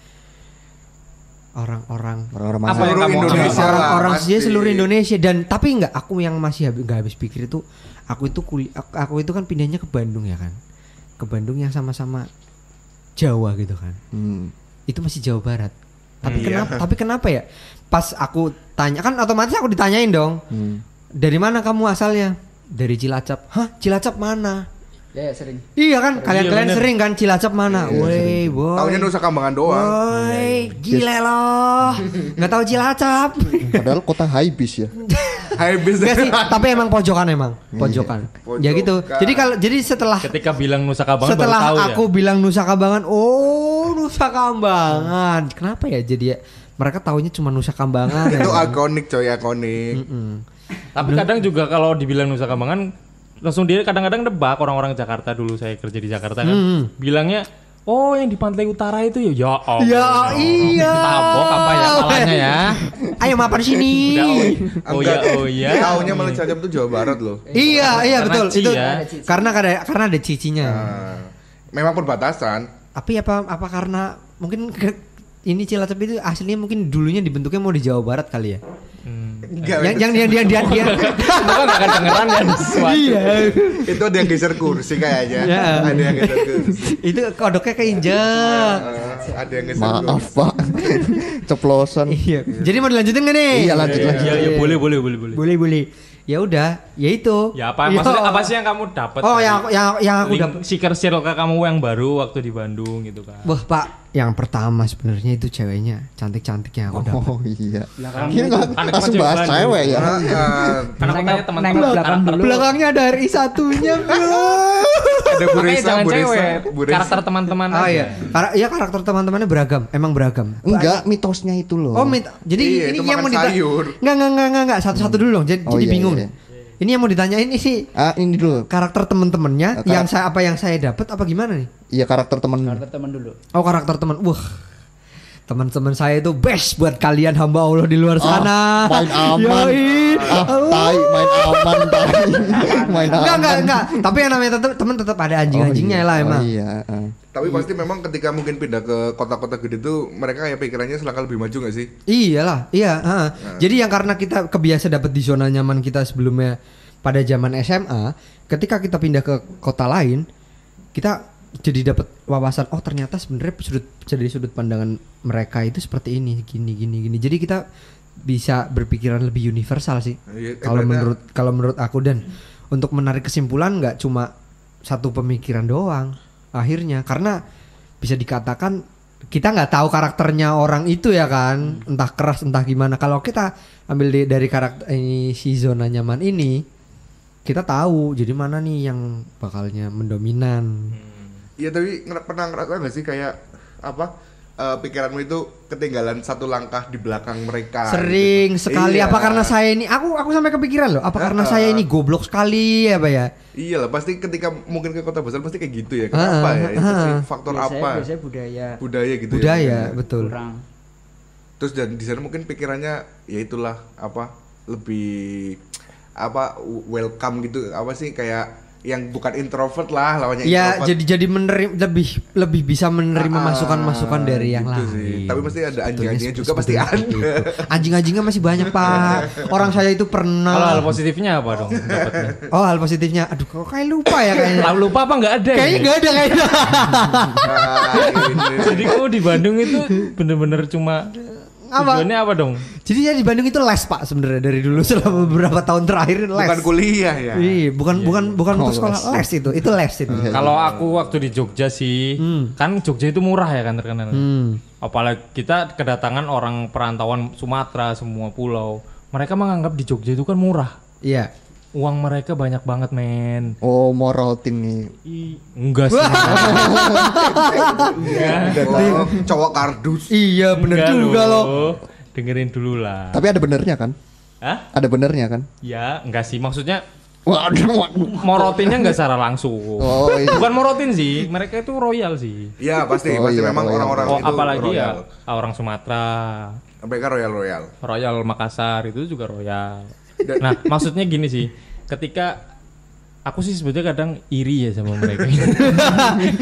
Orang-orang Apa yang Seluruh kamu Indonesia lah, orang pasti. seluruh Indonesia. Dan tapi aku yang masih nggak habis pikir itu aku itu kan pindahnya ke Bandung ya kan, ke Bandung yang sama-sama Jawa gitu kan, itu masih Jawa Barat. Tapi kenapa ya pas aku tanya kan otomatis aku ditanyain dong, dari mana kamu asalnya? Dari Cilacap. Hah, Cilacap mana? Ya sering. Iya kan, kalian bener. sering kan Cilacap mana? Woi, boy. Taunya Nusa Kambangan doang. Woi, gile loh. Nggak tahu Cilacap. Padahal kota high bis ya. Hai bis. Enggak sih, tapi emang pojokan pojokan. Ya gitu. Jadi setelah Ketika bilang Nusa Kambangan setelah baru tahu aku bilang Nusa Kambangan, oh Nusa Kambangan. Kenapa ya jadi ya mereka taunya cuma Nusa Kambangan. Itu ya. ikonik coy, ikonik. Tapi kadang juga kalau dibilang Nusa Kambangan langsung dia kadang-kadang nebak orang-orang Jakarta dulu saya kerja di Jakarta kan. Bilangnya oh yang di pantai utara itu ya Allah. Ya iya. Tabok apa ya salahnya ya? Ayo mapan sini. Udah, oh iya. Taunya malah Cilacap itu Jawa Barat loh. Iya betul. Ci Itu ya. karena ada cicinya. Nah, memang perbatasan. Tapi apa karena mungkin ini Cilacap itu aslinya mungkin dulunya dibentuknya mau di Jawa Barat kali ya. Enggak, Yang dia Semoga gak kedengeran ya sesuatu. iya. itu ada yang geser kursi kayaknya. Ya. Ada yang geser kursi. Itu kodoknya keinjek. Ada yang geser Maaf kursi. Pak. Ceplosan. Iya. Jadi mau dilanjutin gak nih? Iya lanjut. Iya boleh. Boleh. Ya udah, ya itu. Ya apa maksudnya apa sih yang kamu dapat? Oh, dari yang aku link dapat. circle kamu yang baru waktu di Bandung gitu kan. Wah, Pak, yang pertama sebenarnya itu ceweknya cantik-cantik yang aku dapat. Oh iya. Belakang Ini nggak Anak langsung kecil bahas Bandung. cewek ya. Karena aku tanya teman-teman nengok belakang karakter- dulu. Belakangnya ada RI satunya, bro. Ada Makanya Buresa, jangan Buresa, cewek, Buresa. karakter teman-teman Oh aja. iya. Iya karakter teman-temannya beragam, emang beragam. Enggak, mitosnya itu loh. Oh, jadi Iya, ini itu yang makan mau sayur. Enggak, satu-satu dulu dong. Jadi, Oh, jadi iya, bingung iya. nih. Ini yang mau ditanyain ini Ini dulu. karakter teman-temannya yang saya dapat apa gimana nih? Iya karakter temen. Karakter teman dulu. Oh, karakter teman. Wah. teman-teman saya itu best buat kalian hamba Allah di luar sana. Main aman. Yoi. Tai, main aman, tai. Main aman. Enggak. Tapi yang namanya teman tetap ada anjing-anjingnya lah emang. Iya. Tapi pasti memang ketika mungkin pindah ke kota-kota gede tuh mereka kayak pikirannya selangkah lebih maju gak sih? Iyalah, iya. Jadi yang karena kita kebiasa dapat di zona nyaman kita sebelumnya pada zaman SMA, ketika kita pindah ke kota lain, kita jadi dapat wawasan. Oh ternyata sebenarnya sudut pandangan mereka itu seperti ini, gini. Jadi kita bisa berpikiran lebih universal sih. Kalau menurut aku, dan untuk menarik kesimpulan nggak cuma satu pemikiran doang. Akhirnya karena bisa dikatakan kita nggak tahu karakternya orang itu ya kan, entah keras entah gimana. Kalau kita ambil dari karakter ini, si zona nyaman ini, kita tahu jadi mana nih yang bakalnya mendominan. Iya tapi pernah ngerasa nggak sih kayak pikiranmu itu ketinggalan satu langkah di belakang mereka? Sering gitu. sekali. Iya. Apa karena saya ini aku sampai kepikiran loh. Apa karena saya ini goblok sekali apa ya? Iya lah, pasti ketika mungkin ke kota besar pasti kayak gitu ya. Kenapa ya? Itu sih faktor apa? Biasanya Budaya gitu Budaya, ya. betul. kurang. Terus dan di sana mungkin pikirannya ya itulah lebih welcome gitu, kayak yang bukan introvert lah lawannya Ya introvert. jadi menerima lebih bisa menerima masukan-masukan dari yang gitu lain. sih. Tapi pasti ada Sebetulnya anjing-anjingnya juga pasti seperti ada. itu. Anjing-anjingnya masih banyak Pak. Orang saya itu Kalau pernah. hal positifnya apa dong dapatnya? Oh hal positifnya, aduh kok kayak lupa ya kayaknya. Lalu lupa apa nggak ada? Kayaknya nggak ada kayaknya. Jadi kamu di Bandung itu bener-bener cuma Apa? tujuannya apa dong? Jadi ya di Bandung itu les Pak sebenarnya dari dulu selama beberapa tahun terakhir les. Bukan kuliah ya. Iya, bukan untuk sekolah, les itu les itu. Kalau aku waktu di Jogja sih, kan Jogja itu murah ya kan terkenal. Apalagi kita kedatangan orang perantauan Sumatera semua pulau, mereka menganggap di Jogja itu kan murah. Iya. Uang mereka banyak banget men. Oh, morotin nih. Enggak sih. Cowok kardus. Iya bener Enggak juga loh. Dengerin dulu lah. Tapi ada benernya kan? Hah? Ada benernya kan? Ya enggak sih, maksudnya Waduh. morotinnya enggak secara langsung. Oh, iya. Bukan morotin sih, mereka itu royal sih. Iya pasti iya, memang royal. orang-orang Oh, itu apalagi royal. ya orang Sumatera, Mereka royal. Royal Makassar itu juga royal. Nah, maksudnya gini sih, ketika aku sih sebetulnya kadang iri ya sama mereka.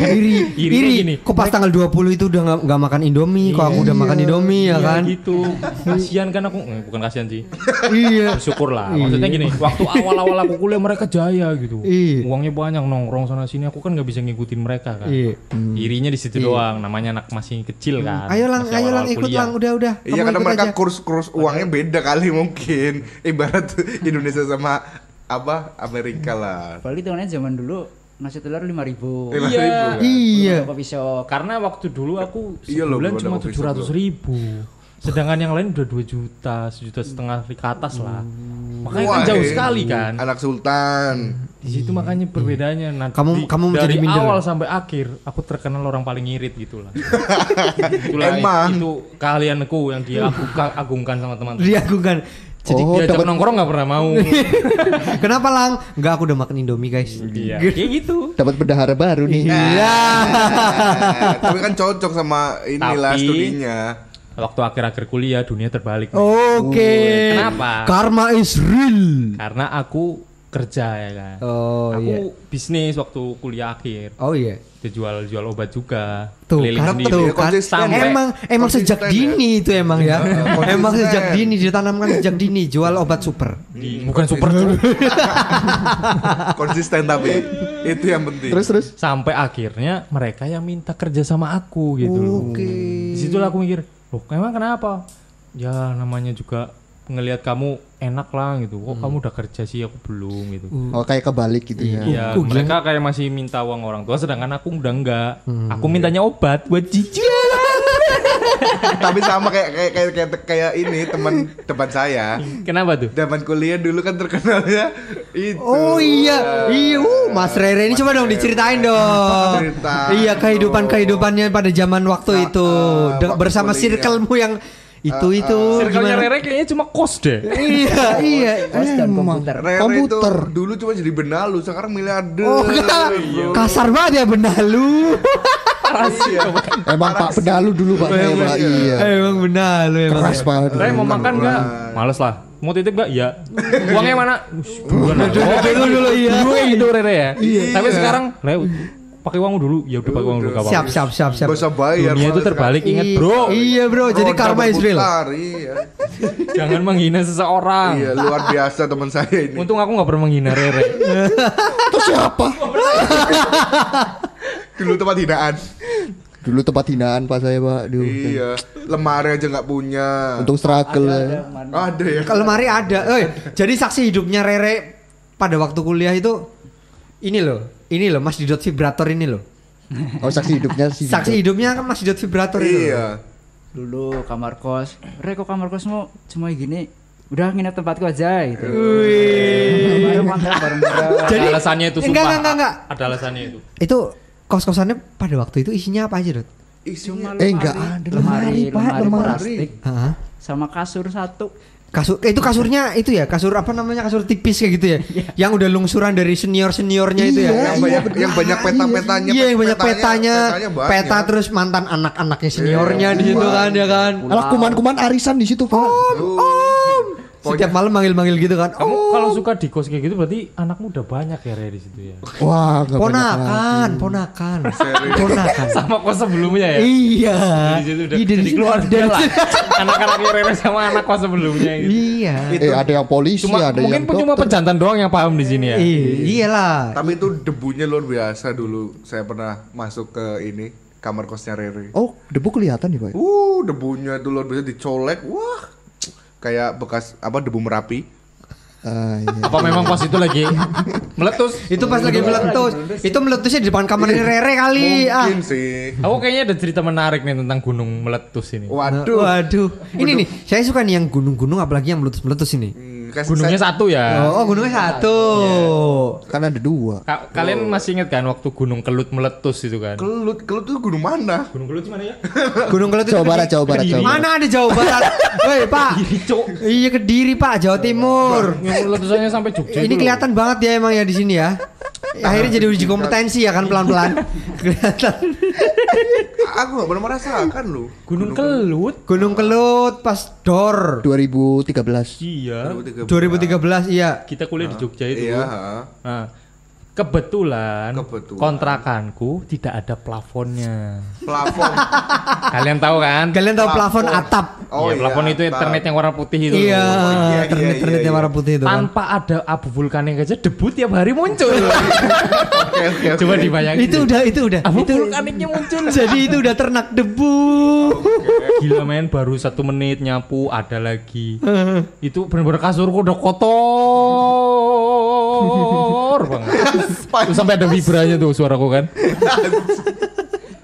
iri. gini. Kok pas tanggal 20 itu udah nggak makan Indomie, kok aku udah makan Indomie ya kan? Gitu. Kasihan kan aku, bukan kasihan sih. Iya. Bersyukur lah. Maksudnya gini, waktu awal-awal aku kuliah mereka jaya gitu. Iya. Uangnya banyak nongkrong sana sini, aku kan nggak bisa ngikutin mereka kan. Iya. Irinya di situ doang, namanya anak masih kecil kan. Ayo lang Masih awal-awal ikut kuliah. lang, udah. Iya Kamu karena ikut mereka aja. kurs uangnya beda kali mungkin. Ibarat Indonesia sama Amerika lah. Apalagi tahunnya zaman dulu nasi telur 5.000. Iya. Kopi shop. Karena waktu dulu aku Iya loh, sebulan belum ada cuma kopi shop 700.000. Sedangkan yang lain udah 2 juta, 1,5 juta ke atas lah. Makanya Wah, kan jauh sekali kan. Anak sultan. Di situ makanya perbedaannya. Nah, Kamu menjadi dari minder. awal sampai akhir aku terkenal orang paling ngirit gitu lah. Itulah Emang. itu keahlianku yang dia agungkan sama teman-teman. Diagungkan. Jadi Oh, diajak dapat- nongkrong nggak pernah mau. Kenapa lang? Enggak, aku udah makan Indomie guys. Iya, kayak gitu. Dapat bendahara baru nih. Iya. Tapi kan cocok sama inilah Tapi- studinya. Waktu akhir-akhir kuliah dunia terbalik. Oke. Kenapa? Karma is real. Karena aku kerja ya kan. Oh Aku iya. bisnis waktu kuliah akhir. Oh iya. Dia jual obat juga. Tuh Keliling kan, sendiri. tuh kan. Konsisten ya. Emang sejak Konsisten ya. dini itu emang ya. Konsisten. Emang sejak dini ditanamkan sejak dini jual obat super. Bukan super tuh. Konsisten tapi itu yang penting. Terus. Sampai akhirnya mereka yang minta kerja sama aku gitu loh. Oke. Disitulah aku mikir, loh emang kenapa? Ya namanya juga ngelihat kamu enak lah gitu. Kok kamu udah kerja sih aku belum gitu. Oh, kayak kebalik gitu ya. Iya, mereka kayak masih minta uang orang tua sedangkan aku udah enggak. Aku mintanya obat buat cicilan. Tapi sama kayak ini teman saya. Kenapa tuh? Zaman kuliah dulu kan terkenalnya itu. Oh iya, Mas Rere ini coba dong diceritain dong. Cerita. Iya kehidupannya pada zaman waktu itu waktu bersama kuliah. circle-mu yang itu Circle-nya gimana? Rere kayaknya cuma kos deh. Iya. Kos dan komputer. Rere Komputer. itu dulu cuma jadi benalu, sekarang miliarder. Oh kasar banget ya benalu. Parah sih. Emang Pak Benalu dulu Pak saya Pak. Iya. Emang benar lu emang. Keras banget. Ray mau makan nggak? Males lah. Mau titip nggak? Iya. Uangnya mana? Dulu iya. Dulu kayak gitu Rere ya. Tapi sekarang Ray pakai uang dulu. Ya udah pakai uang dulu. Siap. Gak usah bayar. Dunia itu terbalik, ingat bro. Iya bro, jadi karma is real. Iya. Jangan menghina seseorang. Iya, luar biasa teman saya ini. Untung aku nggak pernah menghina Rere. Terus siapa? Dulu tempat hinaan. Dulu tempat hinaan Pak saya Pak. Duh. Iya, lemari aja nggak punya. Untung struggle ya. Ada ya. Kalau lemari ada. Jadi saksi hidupnya Rere pada waktu kuliah itu ini loh Mas Didot vibrator ini loh. Oh saksi hidupnya sih. Saksi hidupnya kan Mas Didot vibrator itu. Iya. Dulu kamar kos, kok kamar kosmu cuma gini, udah nginep tempatku aja gitu. Baru kontrak bareng-bareng. Jadi Ada alasannya itu sumpah. enggak. Ada alasannya itu. Itu kos-kosannya pada waktu itu isinya apa aja, Dot? Isinya Enggak ada lemari Pak, lemari. plastik Heeh. sama kasur satu. Itu kasurnya itu ya, kasur apa namanya, kasur tipis kayak gitu ya. Yang udah lungsuran dari seniornya itu ya. yang banyak peta-petanya. Iya, yang banyak petanya, banyak. peta terus mantan anak-anaknya seniornya di situ kan ya kan. Alah kuman-kuman arisan di situ Pak. Setiap malam manggil-manggil gitu kan. Kamu kalau suka di kos kayak gitu berarti anakmu udah banyak ya Rere di situ ya. Wah, enggak Ponakan. Sama kos sebelumnya ya. Iya. Di situ udah jadi keluarga lah. Anak-anaknya Rere sama anak kos sebelumnya gitu. Iya. Ada yang polisi, ada Mungkin yang cuma dokter. pejantan doang yang paham di sini ya. Iyalah. Tapi itu debunya luar biasa dulu. Saya pernah masuk ke ini kamar kosnya Rere. Oh, debu kelihatan nih Pak. Debunya itu luar biasa dicolek. Wah. Kayak bekas debu Merapi. Iya. Apa memang pas itu lagi meletus? Itu pas lagi meletus. Itu meletusnya di depan kamarnya Rere kali. Mungkin sih. Aku kayaknya ada cerita menarik nih tentang gunung meletus ini. Waduh. Ini nih, saya suka nih yang gunung-gunung apalagi yang meletus-meletus ini. Gunungnya satu ya. Oh, gunungnya satu. Kan ada dua. Kalian masih ingat kan waktu Gunung Kelut meletus itu kan? Kelut itu gunung mana? Gunung Kelut mana ya? Gunung Kelut itu Jawa Barat. Mana ada Jawa Barat? Woi, Pak. Iya Kediri, Pak, Jawa Timur. Yang letusannya sampai Jogja. Ini kelihatan banget ya emang ya di sini ya. Akhirnya jadi uji kompetensi ya kan pelan-pelan. Kelihatan. Aku gak pernah merasakan loh. Gunung Kelut. Gunung Kelut pas DOR 2013. Iya. 2013 iya. Kita kuliah di Jogja itu. Iya. Nah, kebetulan kontrakanku tidak ada plafonnya. Plafon. Kalian tahu kan? Kalian tahu plafon atap? Iya, plafon itu internet yang warna putih itu. Iya, iya, internet yang warna putih itu. Kan. Tanpa ada abu vulkanik aja debu tiap hari muncul. Oke. Coba dibayangin. Itu udah. Abu Itu vulkaniknya muncul. jadi itu udah ternak debu. Gila men, baru 1 menit nyapu ada lagi. Itu bener-bener kasurku udah kotor banget. Terus sampai ada vibranya tuh suaraku kan.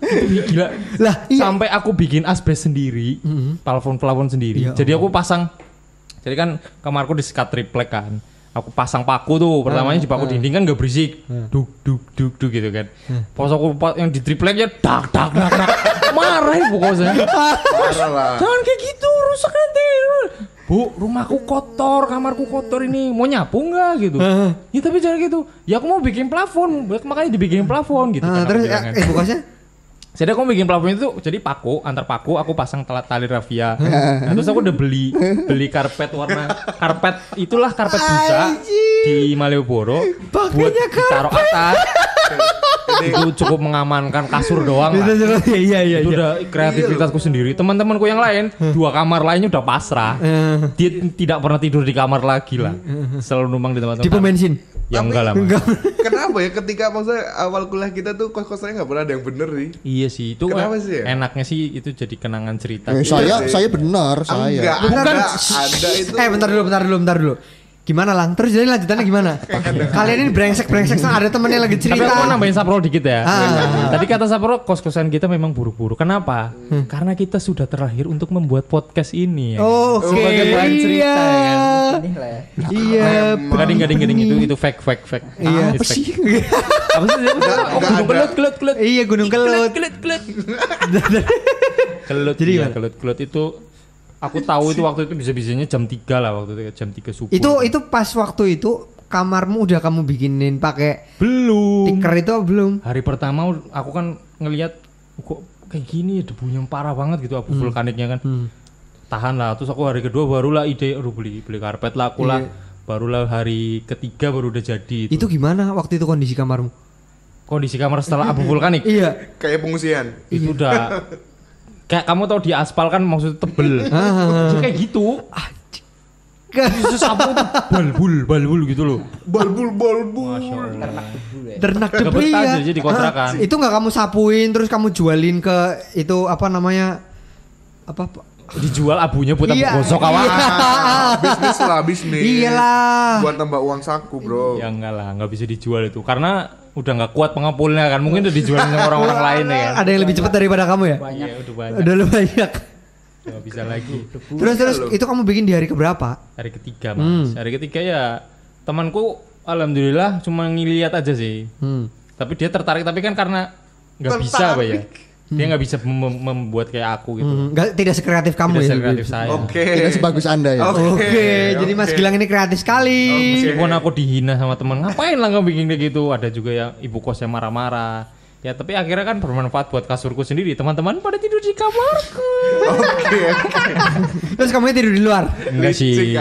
Gila. Lah, iya. Sampai aku bikin asbes sendiri, plafon sendiri. Ya Jadi aku pasang. Jadi kan kamarku disekat triplek kan. Aku pasang paku tuh, pertamanya di paku dinding kan gak berisik. Duk gitu kan. Pas aku yang di tripleknya dak. Marah ibu kosnya. Parah lah. Jangan kayak gitu, rusak nanti. Bu, rumahku kotor, kamarku kotor ini. Mau nyapu nggak gitu? Ya tapi jangan gitu. Ya aku mau bikin plafon, makanya dibikin plafon gitu. Kan Terus aku bilang kan. bukasnya? Jadi aku bikin plafon itu jadi antar paku aku pasang tali rafia. Nah, terus aku udah beli karpet itulah karpet busa di Malioboro buat ditaruh atas. Itu cukup mengamankan kasur doang lah. Iya. Itu udah kreativitasku sendiri. Teman-temanku yang lain 2 kamar lainnya udah pasrah. Dia tidak pernah tidur di kamar lagi lah. Selalu numpang di tempat Di pom bensin. Ya enggak lah. Kenapa ya ketika maksudnya awal kuliah kita tuh kos-kosannya nggak pernah ada yang bener nih. Iya sih, itu Kenapa sih ya? enaknya sih itu jadi kenangan cerita. Saya benar, Enggak, Bukan. ada itu. Bentar dulu. Gimana Lang? Terus jadi lanjutannya gimana? Kalian ini brengsek ada temennya lagi Tapi cerita. aku mau nambahin Saprol dikit ya. Ah. Tadi kata Saprol kos-kosan kita memang buruk-buruk. Kenapa? Karena kita sudah terlahir untuk membuat podcast ini ya. Oh, oke. Sebagai bahan cerita ya kan. Ini lah ya. Iya. Gading itu fake. Iya. Apa sih? Apa sih? Kelut. Iya, Gunung Kelut. Kelut. Jadi Iya, gimana? kelut itu aku tahu itu waktu itu bisa-bisanya jam 3 lah waktu itu jam 3 subuh. Itu pas waktu itu kamarmu udah kamu bikinin pakai belum. tikar itu belum? Hari pertama aku kan ngelihat kok kayak gini debunya parah banget gitu abu vulkaniknya kan. Tahan lah, terus aku hari kedua barulah ide aduh beli karpet lah aku lah. Barulah hari ketiga baru udah jadi Itu gimana waktu itu kondisi kamarmu? Kondisi kamar setelah abu vulkanik Iya. Kayak pengungsian. itu udah kayak kamu tahu di aspal kan maksudnya tebel. Itu kayak gitu. Terus sapu tuh balbul gitu loh. Balbul. Ternak Gak debu betah ya. aja di kontrakan. Itu nggak kamu sapuin terus kamu jualin ke itu apa namanya? Apa? Dijual abunya buat abu Iya. gosok kawan. Bisnis. Iyalah. Buat tambah uang saku, bro. Ya enggak lah, nggak bisa dijual itu karena udah nggak kuat pengepulnya kan. Mungkin udah dijual sama orang-orang lain ya kan. Ada yang lebih cepat daripada kamu ya? Iya, udah banyak. Udah lebih banyak. Nggak bisa lagi. Terus itu kamu bikin di hari keberapa? Hari ketiga mas. Hari ketiga ya temanku alhamdulillah cuma ngeliat aja sih. Tapi dia tertarik tapi kan karena nggak bisa apa ya. Dia nggak bisa membuat kayak aku gitu. Tidak sekreatif kamu Tidak ya? sekreatif saya. Tidak sebagus Anda ya. Oke, jadi Mas Gilang ini kreatif sekali. Meskipun aku dihina sama teman, ngapain lah nggak bikin kayak gitu? Ada juga yang ibu kosnya marah-marah. Ya tapi akhirnya kan bermanfaat buat kasurku sendiri. Teman-teman pada tidur di kamarku. Terus kamu tidur di luar? Enggak sih.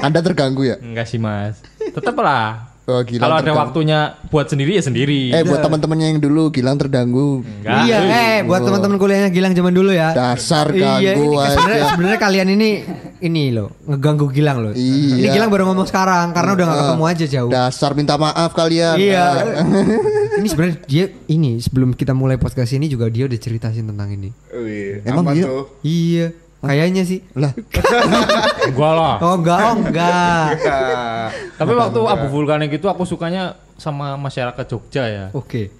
Anda terganggu ya? Enggak sih mas. Tetap lah. Oh, Gilang Kalau ada terganggu. waktunya buat sendiri ya sendiri. Buat teman-temannya yang dulu Gilang terganggu. Enggak. Iya, buat teman-teman kuliahnya Gilang zaman dulu ya. Dasar Iya, ganggu ini aja. sebenarnya kalian ini loh ngeganggu Gilang loh. Iya. Ini Gilang baru ngomong sekarang karena udah gak ketemu aja jauh. Dasar minta maaf kalian. Iya. Ini sebenarnya dia ini sebelum kita mulai podcast ini juga dia udah ceritasin tentang ini. Wih, Emang apa iya? tuh? Iya, kayaknya sih. Lah, Enggak lah. Oh enggak. Tapi waktu abu vulkanik itu aku sukanya sama masyarakat Jogja ya. Oke.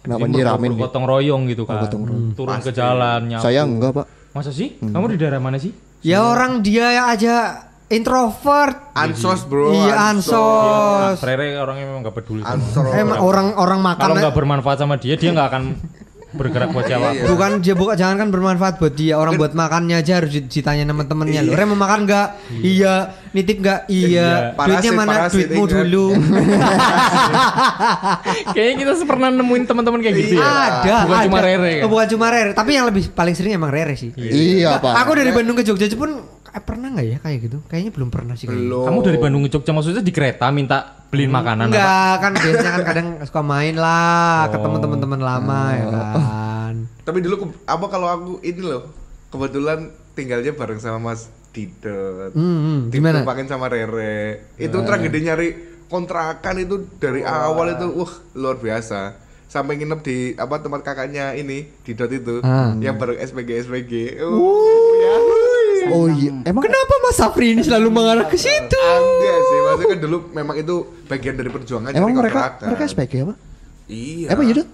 kenapa nyiramin? Gotong royong gitu kan. gotong royong. Turun ke jalan nyapu. Saya enggak, Pak. Masa sih? Kamu di daerah mana sih? Ya orang dia aja introvert. Ansos, bro. Iya ansos. Rere orangnya memang gak peduli sama. Ansor. Emang orang makan. Kalau nggak bermanfaat sama dia nggak akan bergerak buat jawab. Bukan dia jangan kan bermanfaat buat dia. Orang buat makannya aja harus ditanya sama temennya loh. Rem mau makan nggak? Iya. Nitip nggak? Iya. Duitnya Parasit, mana? parasit, Duitmu ingat. dulu. Kayaknya kita pernah nemuin teman-teman kayak gitu ya. Ada. Bukan ada. cuma Rere kan? Oh, bukan cuma Rere. Tapi yang lebih paling sering emang Rere sih. Iya, Pak. Aku dari Bandung ke Jogja aja pun pernah nggak ya kayak gitu? Kayaknya belum pernah sih. Kayaknya. Belum. Kamu dari Bandung ke Jogja maksudnya di kereta minta beliin makanan apa? Enggak kan biasanya kan kadang suka main lah ketemu teman-teman lama ya kan. Tapi dulu apa kalau aku ini loh, kebetulan tinggalnya bareng sama Mas Didot. Gimana? Ditumpakin sama Rere. Itu tragedi nyari kontrakan itu dari awal itu luar biasa. Sampai nginep di apa tempat kakaknya ini Didot itu yang bareng SPG. Ya. Oh iya, emang Kenapa Mas Safri ini selalu mengarah ke situ? Enggak sih, maksudnya kan dulu memang itu bagian dari perjuangan emang nyari mereka kontrakan. SPG apa? Iya. Apa ya, Dut?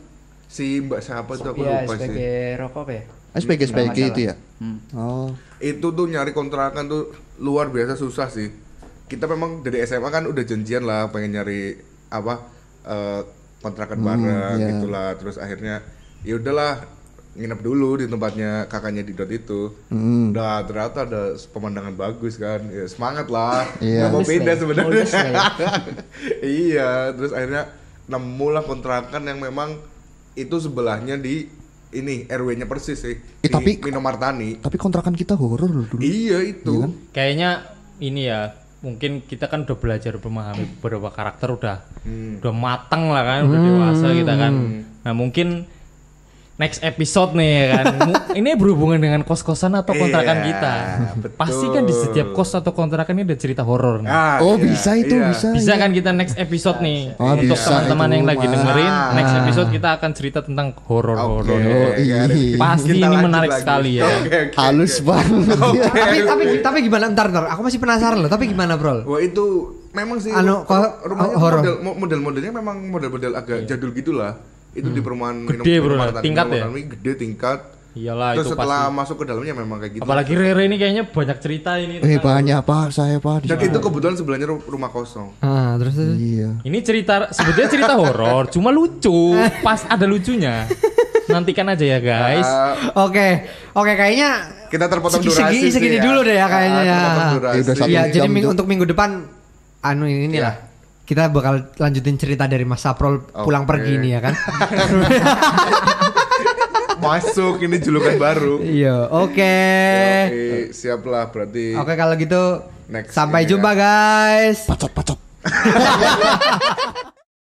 Si Mbak siapa tuh aku Iya, lupa sih. sebagai rokok ya. SPG Nggak masalah. itu ya? Oh. Itu tuh nyari kontrakan tuh luar biasa susah sih. Kita memang dari SMA kan udah janjian lah pengen nyari apa kontrakan bareng iya. gitulah. Terus akhirnya ya udahlah nginep dulu di tempatnya kakaknya Didot itu. Udah ternyata ada pemandangan bagus kan. Ya semangat lah. Iya. Nggak mau pindah sebenarnya. Modus lah ya. Iya, terus akhirnya nemulah kontrakan yang memang itu sebelahnya di ini RW-nya persis sih. Di tapi- Minomartani. Tapi kontrakan kita horor loh dulu. Iya itu. Kayaknya ini ya mungkin kita kan udah belajar memahami beberapa karakter udah matang lah kan, udah dewasa kita kan. Nah mungkin next episode nih ya kan. Ini berhubungan dengan kos-kosan atau kontrakan Iya, kita. betul. Pasti kan di setiap kos atau kontrakan ini ada cerita horor. nih. Oh, Iya, bisa itu, iya. bisa. Bisa iya. kan kita next episode nih. Oh, Untuk bisa teman-teman itu, yang lagi Mas. dengerin, next episode kita akan cerita tentang horor-horor. Oke, iya. Pasti Kita ini lanjut menarik lagi. sekali ya. Oke. Halus banget. Tapi gimana? Bentar. Aku masih penasaran loh. Tapi gimana, Bro? Wah itu memang sih rumahnya tuh horor. model-modelnya memang model-model agak jadul gitulah. Itu di perumahan Gede, bro, Minomartani. tingkat ya? Minomartani gede tingkat. Iyalah Terus itu setelah pasti. masuk ke dalamnya memang kayak gitu. Apalagi Rere ini kayaknya banyak cerita ini. Banyak Pak, saya Pak. di Dan sana. itu kebetulan sebelahnya rumah kosong. Terus. Iya. Ini cerita sebetulnya cerita horor, cuma lucu. Pas ada lucunya. Nantikan aja ya guys. Oke, kayaknya Kita terpotong durasi sih segini ya. dulu deh ya kayaknya ya. Terpotong durasi. Ya udah satu Iya, jadi jam tuh. untuk minggu depan ini Iya. lah. Kita bakal lanjutin cerita dari Mas Saprol pulang Oke. pergi ini ya kan. Masuk ini julukan baru. Iya, oke. Siap lah berarti. Oke kalau gitu Next sampai ini jumpa guys. Pacot.